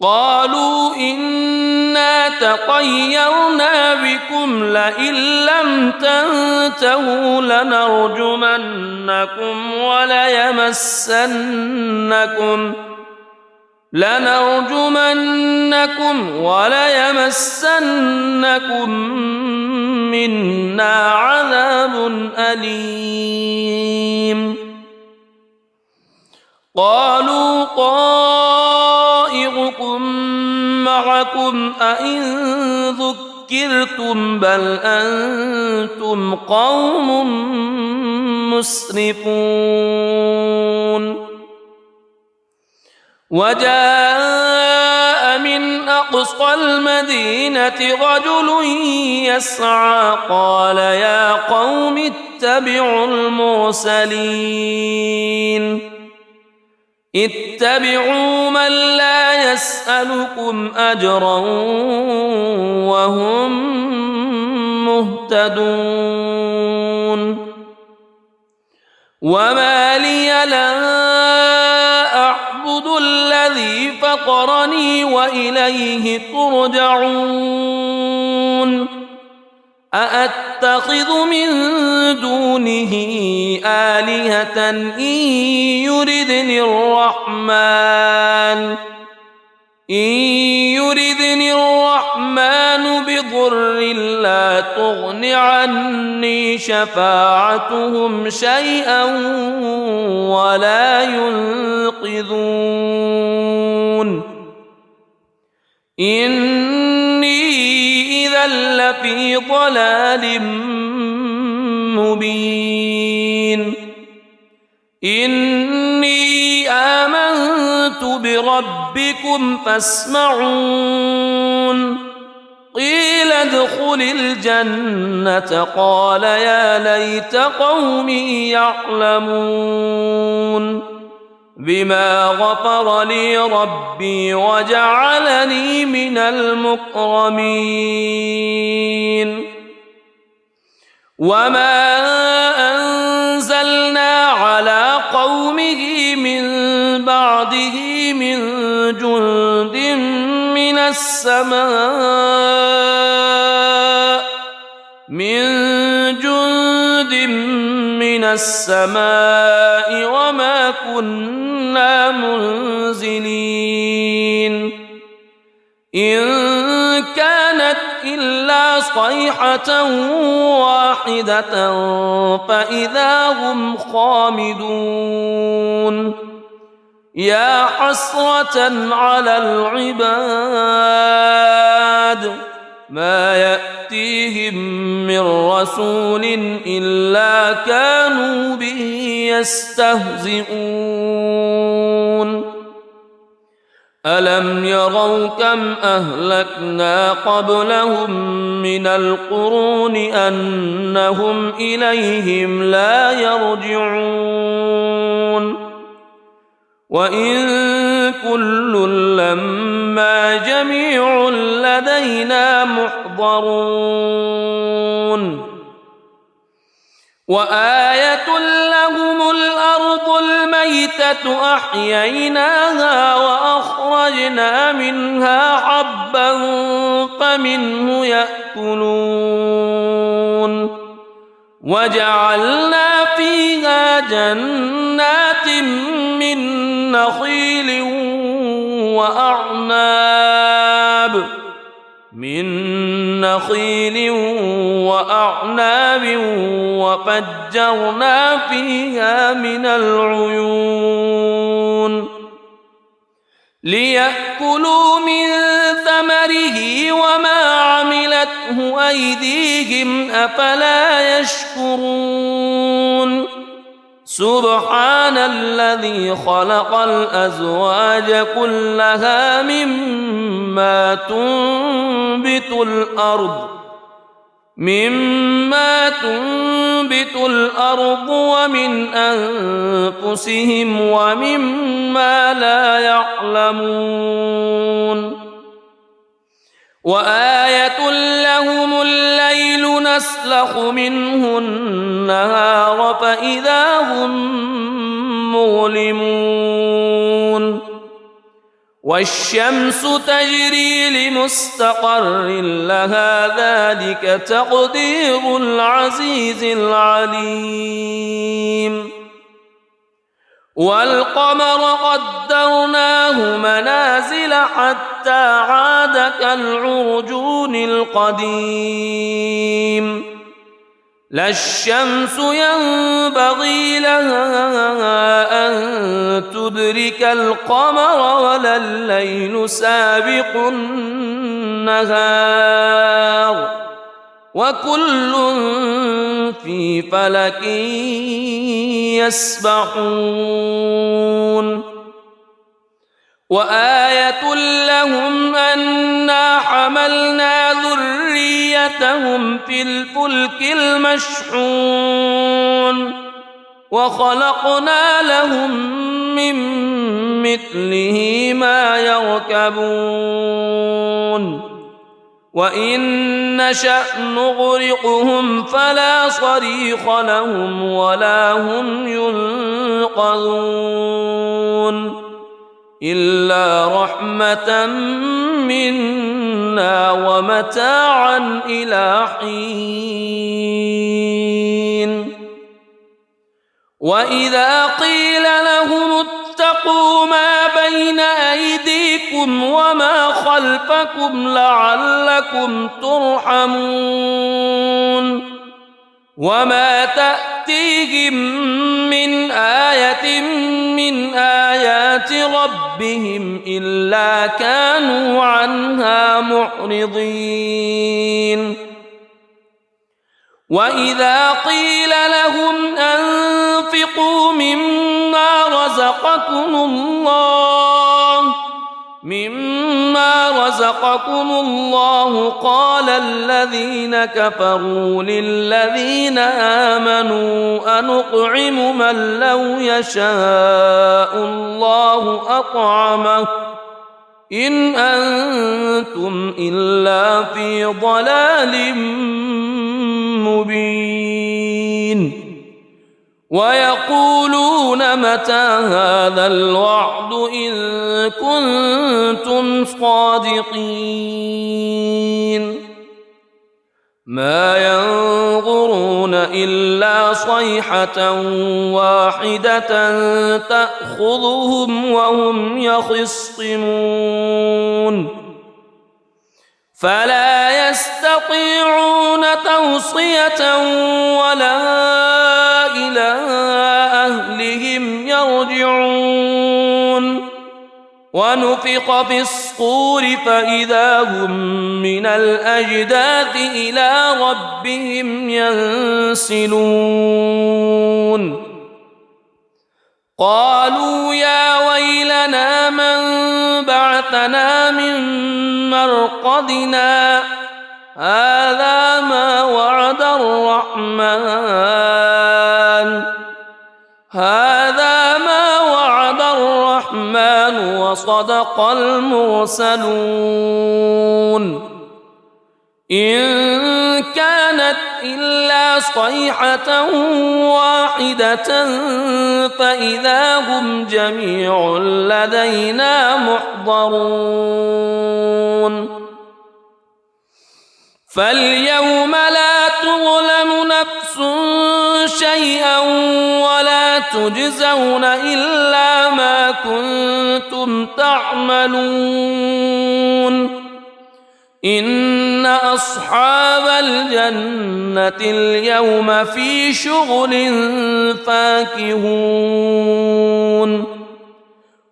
قالوا إنا تطيرنا بكم لئن لم تنتهوا لنرجمنكم وليمسنكم منا عذاب أليم. قالوا طائركم معكم أئن ذكرتم بل أنتم قوم مسرفون. وجاء من أقصى المدينة رجل يسعى قال يا قوم اتبعوا المرسلين اتبعوا من لا يسألكم أجرا وهم مهتدون. وما لي لا أعبد الذي فطرني وإليه ترجعون. أأتخذ من دونه آلهة إن يردني الرحمن بضر لا تغن عني شفاعتهم شيئا ولا ينقذون. إني إذا لفي ضلال مبين. إني آمنت بربكم فاسمعون. قيل ادخل الجنة قال يا ليت قومي يعلمون بما غفر لي ربي وجعلني من المكرمين. وما أنزلنا على قومه من بعده من جند من السماء وما كنا منزلين. إن كانت إلا صيحة واحدة فإذا هم خامدون. يا حسرة على العباد ما يأتيهم من رسول إلا كانوا به يستهزئون. ألم يروا كم أهلكنا قبلهم من القرون أنهم إليهم لا يرجعون. وإن كل لما جميع لدينا محضرون. وآية لهم الأرض الميتة أحييناها وأخرجنا منها حبا فمنه يأكلون. وجعلنا فيها جنات من نخيل وأعناب وفجرنا فيها من العيون ليأكلوا من ثمره وما عملته أيديهم أفلا يشكرون. سبحان الذي خلق الأزواج كلها مما تنبت الأرض ومن أنفسهم ومما لا يعلمون. وآية لهم الليل نسلك يستسلخ منه النهار فإذا هم مظلمون والشمس تجري لمستقر لها ذلك تقدير العزيز العليم والقمر قدرناه منازل حتى عاد كالعرجون القديم لا الشمس ينبغي لها أن تدرك القمر ولا الليل سابق النهار وكل في فلك يسبحون وآية لهم أنا حملنا ذريتهم في الفلك المشحون وخلقنا لهم من مثله ما يركبون وإن نشأ نغرقهم فلا صريخ لهم ولا هم ينقذون إلا رحمة منا ومتاعا إلى حين وإذا قيل لهم اتقوا ما بين أيديكم وما خلفكم لعلكم ترحمون وما تأتيهم من آية من آيات ربهم إلا كانوا عنها معرضين وإذا قيل لهم أنفقوا مما رزقكم الله قال الذين كفروا للذين آمنوا أنطعم من لو يشاء الله أطعمه إن أنتم إلا في ضلال مبين ويقولون متى هذا الوعد إن كنتم صادقين ما ينظرون إلا صيحة واحدة تأخذهم وهم يخصمون فلا يستطيعون توصية ولا إلى أهلهم يرجعون ونفخ في الصور فإذا هم من الأجداث إلى ربهم ينسلون قالوا يا ويلنا من بعثنا من مرقدنا هذا ما وعد الرحمن وصدق المرسلون إن كانت إلا صيحة واحدة فإذا هم جميع لدينا محضرون فاليوم لا تظلم نفس شيئا ولا تجزون إلا ما كنتم تعملون إن أصحاب الجنة اليوم في شغل فاكهون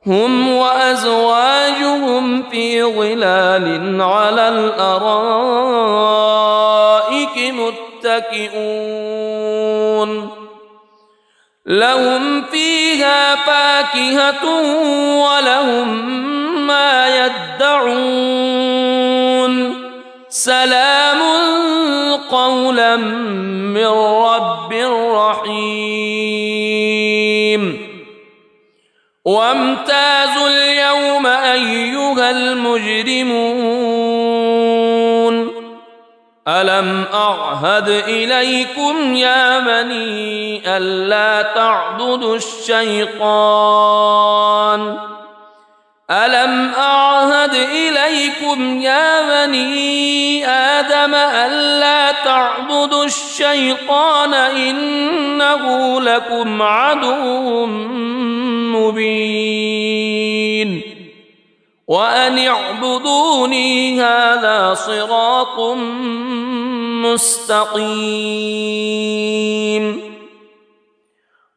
هم وأزواجهم في ظلال على الأرائك متكئون لهم فيها فاكهة ولهم ما يدعون سلام قولا من رب رحيم وامتازوا اليوم أيها المجرمون ألم أعهد إليكم يا بني ألا تعبدوا الشيطان ألم أعهد إليكم يا بني آدم ألا تعبدوا الشيطان إنه لكم عدو مبين وأن اعبدوني هذا صراط مستقيم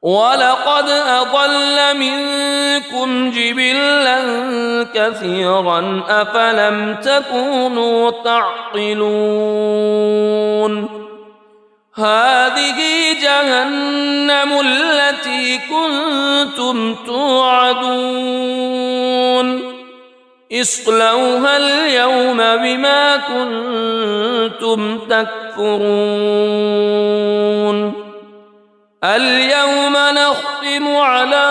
ولقد أضل منكم جبلا كثيرا أفلم تكونوا تعقلون هذه جهنم التي كنتم توعدون اصلوها اليوم بما كنتم تكفرون اليوم نختم على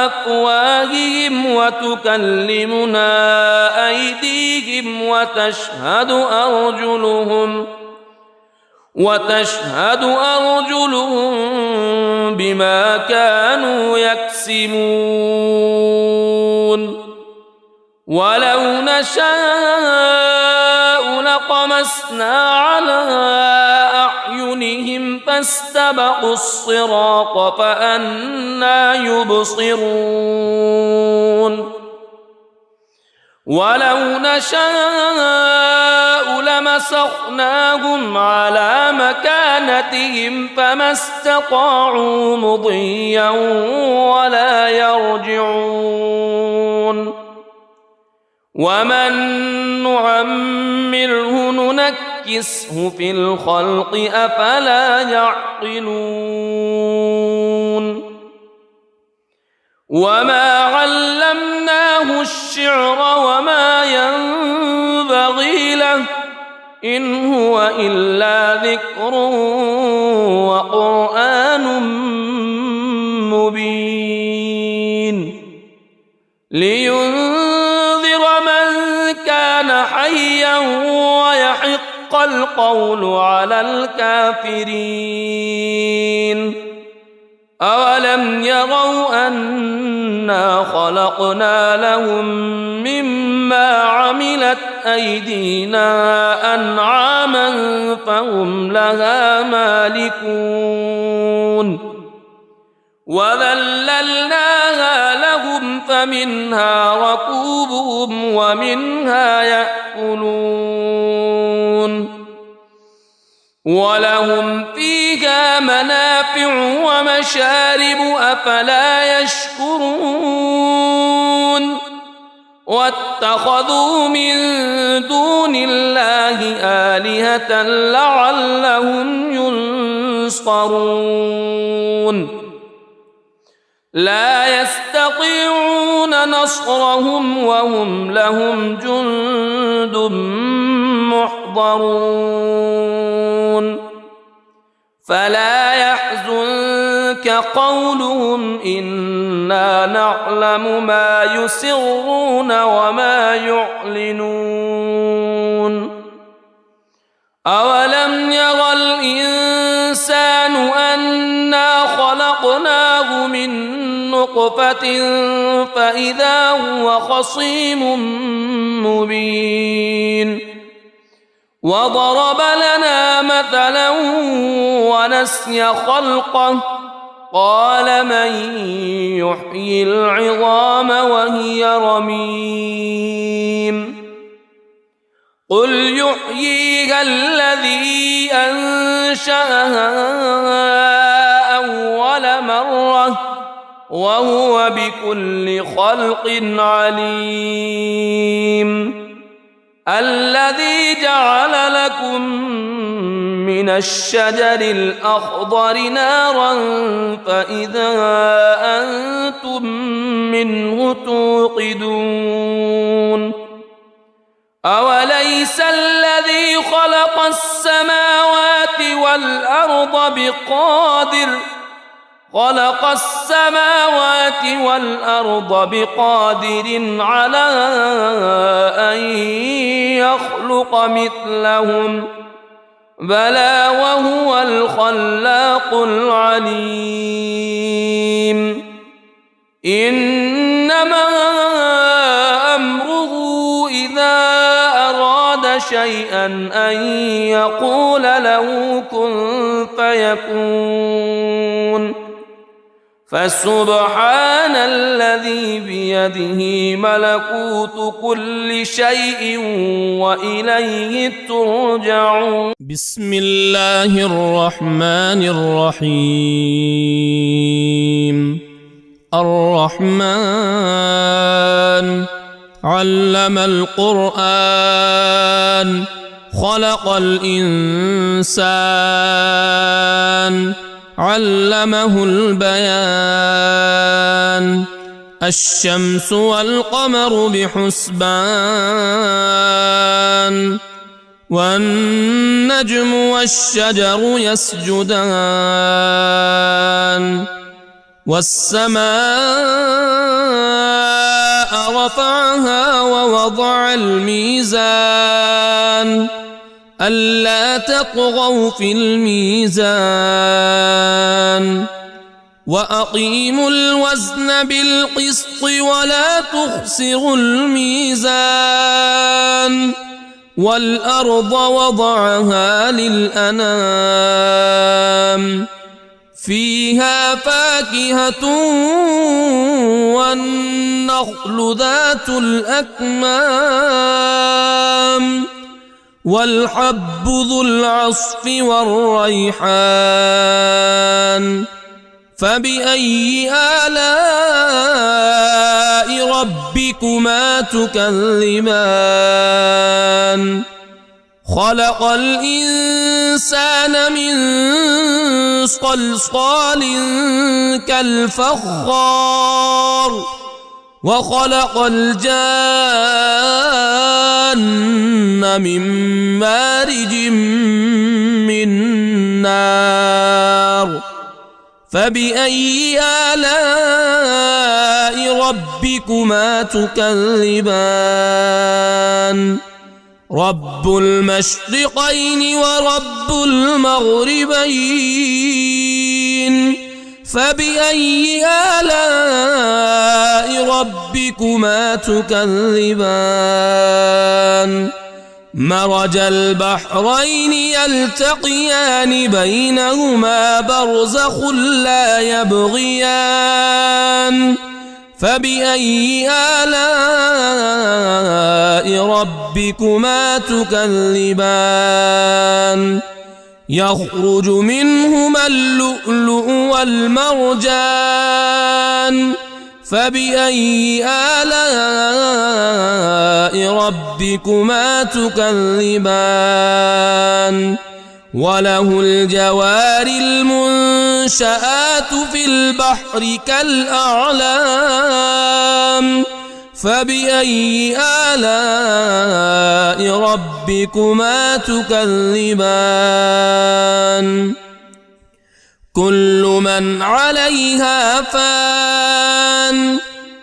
أفواههم وتكلمنا أيديهم وتشهد أرجلهم بما كانوا يكسبون ولو نشاء لطمسنا على أعينهم فاستبقوا الصراط فأنى يبصرون ولو نشاء لمسخناهم على مكانتهم فما استطاعوا مضيا ولا يرجعون ومن نعمره ننكسه في الخلق أفلا يعقلون وما علمناه الشعر وما ينبغي له إن هو إلا ذكر وقرآن مبين لينذر من كان حيا ويحق القول على الكافرين أولم يروا أنا خلقنا لهم مما عملت أيدينا أنعاما فهم لها مالكون وذللناها لهم فمنها ركوبهم ومنها يأكلون ولهم فيها منافع ومشارب أفلا يشكرون واتخذوا من دون الله آلهة لعلهم ينصرون لا يستطيعون نصرهم وهم لهم جند محضرون فلا يحزنك قولهم إنا نعلم ما يسرون وما يعلنون أولم ير الإنسان أنا خلقناه من نطفة فإذا هو خصيم مبين وضرب لنا مثلا ونسي خلقه قال من يحيي العظام وهي رميم قل يحييها الذي أنشأها أول مرة وهو بكل خلق عليم الذي جعل لكم من الشجر الأخضر نارا فإذا أنتم منه توقدون أوليس الذي خلق السماوات والأرض خلق السماوات والأرض بقادر على أن يخلق مثلهم بلى وهو الخلاق العليم إنما أمره إذا أراد شيئا أن يقول له كن فيكون فسبحان الذي بيده ملكوت كل شيء وإليه ترجعون. بسم الله الرحمن الرحيم. الرحمن علم القرآن خلق الإنسان علمه البيان الشمس والقمر بحسبان والنجم والشجر يسجدان والسماء رفعها ووضع الميزان ألا تطغوا في الميزان وأقيموا الوزن بالقسط ولا تخسروا الميزان والأرض وضعها للأنام فيها فاكهة والنخل ذات الأكمام والحب ذو العصف والريحان فبأي آلاء ربكما تكذبان خلق الإنسان من صلصال كالفخار وخلق الجان من مارج من نار فبأي آلاء ربكما تكذبان رب المشرقين ورب المغربين فبأي آلاء ربكما تكذبان مرج البحرين يلتقيان بينهما برزخ لا يبغيان فبأي آلاء ربكما تكذبان يخرج منهما اللؤلؤ والمرجان فبأي آلاء ربكما تكذبان وله الجوار المنشآت في البحر كالأعلام فبأي آلاء ربكما تكذبان كل من عليها فان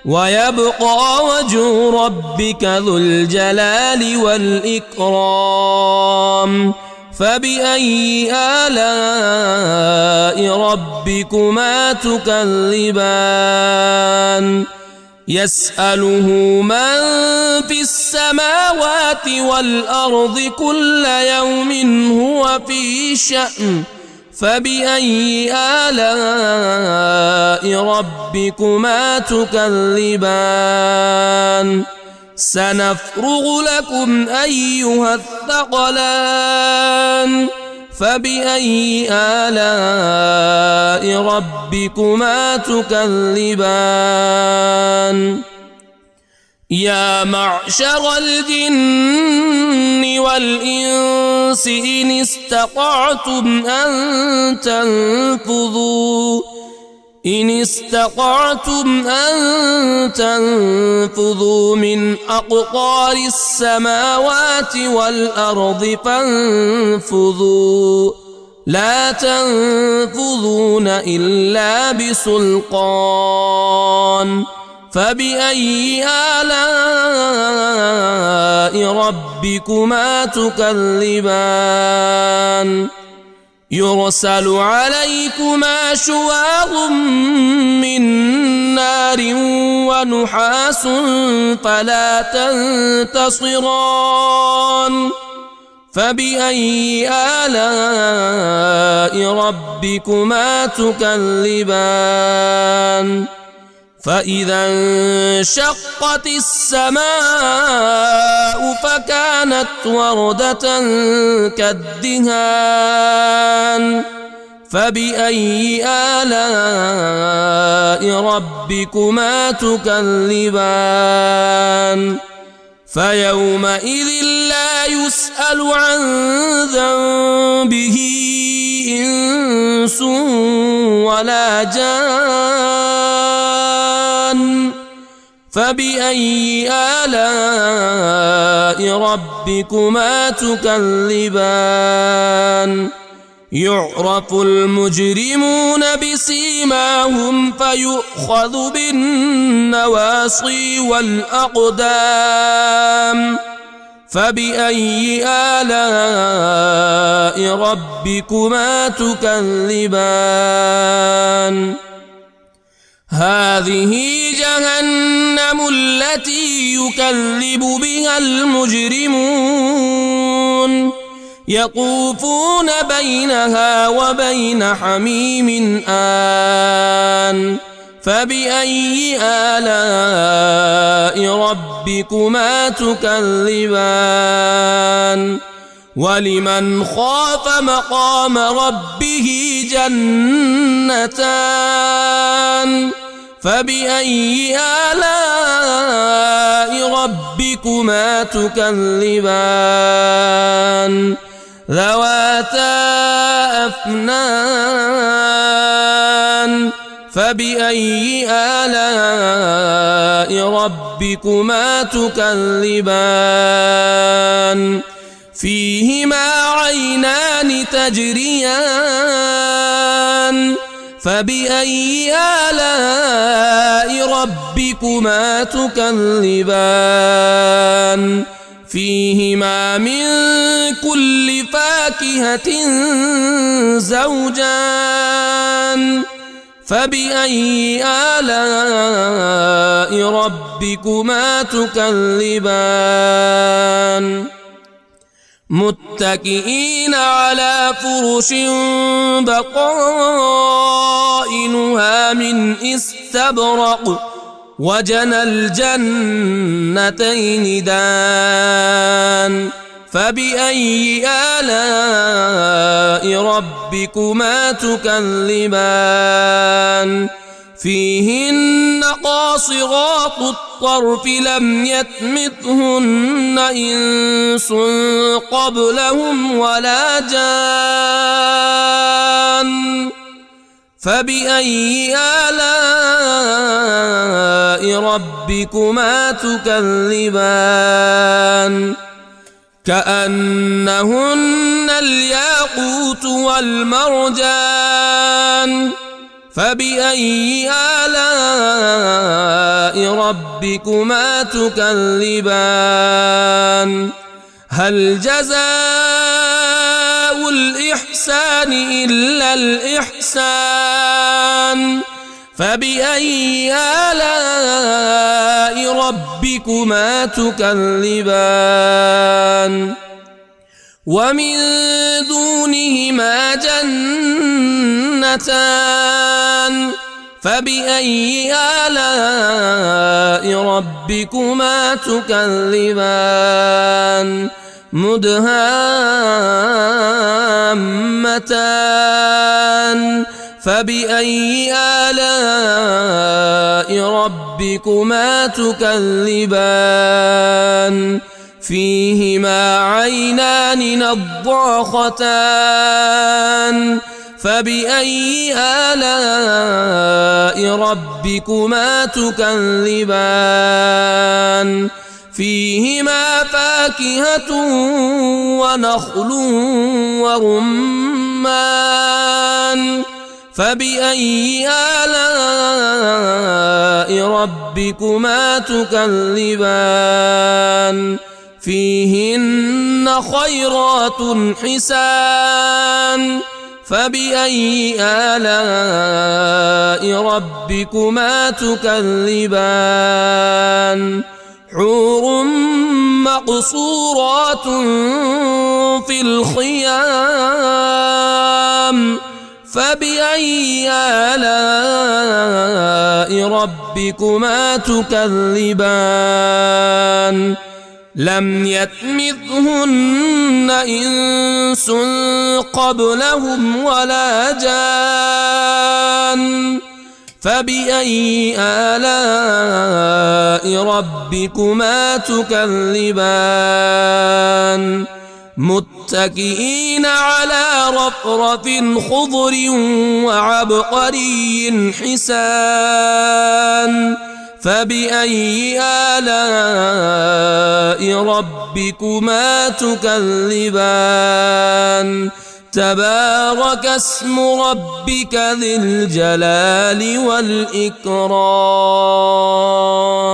ويبقى وجه ربك ذو الجلال والإكرام فبأي آلاء ربكما تكذبان يسأله من في السماوات والأرض كل يوم هو في شأن فبأي آلاء ربكما تكذبان سنفرغ لكم أيها الثقلان فبأي آلاء ربكما تكذبان يا معشر الجن والإنس إن استطعتم أن تنفذوا من أقطار السماوات والأرض فانفذوا لا تنفذون إلا بسلطان فبأي آلاء ربكما تكذبان يرسل عليكما شواظ من نار ونحاس فلا تنتصران فبأي آلاء ربكما تكذبان فإذا انشقت السماء فكانت وردة كالدهان فبأي آلاء ربكما تكذبان فيومئذ لا يسأل عن ذنبه إنس ولا جان فبأي آلاء ربكما تكذبان يعرف المجرمون بسيماهم فيؤخذ بالنواصي والأقدام فبأي آلاء ربكما تكذبان هذه جهنم التي يكذب بها المجرمون يطوفون بينها وبين حميم آن فبأي آلاء ربكما تكذبان ولمن خاف مقام ربه جنتان فبأي آلاء ربكما تكذبان ذواتا أفنان فبأي آلاء ربكما تكذبان فيهما عينان تجريان فبأي آلاء ربكما تكذبان فيهما من كل فاكهة زوجان فبأي آلاء ربكما تكذبان متكئين على فرش بطائنها من استبرق وجنى الجنتين دان فبأي آلاء ربكما تكذبان فيهن قاصرات الطرف لم يطمثهن إنس قبلهم ولا جان فبأي آلاء ربكما تكذبان كأنهن الياقوت والمرجان فبأي آلاء ربكما تكذبان هل جزاء الإحسان إلا الإحسان فبأي آلاء ربكما تكذبان ومن دونهما جنتان فبأي آلاء ربكما تكذبان مدهامتان فبأي آلاء ربكما تكذبان فيهما عينان نضاختان فبأي آلاء ربكما تكذبان فيهما فاكهة ونخل ورمان الرحمن فبأي آلاء ربكما تكذبان فيهن خيرات حسان فبأي آلاء ربكما تكذبان حور مقصورات في الخيام فبأي آلاء ربكما تكذبان لم يطمثهن إنس قبلهم ولا جان فبأي آلاء ربكما تكذبان متكئين على رفرف خضر وعبقري حسان فبأي آلاء ربكما تكذبان تبارك اسم ربك ذي الجلال والإكرام.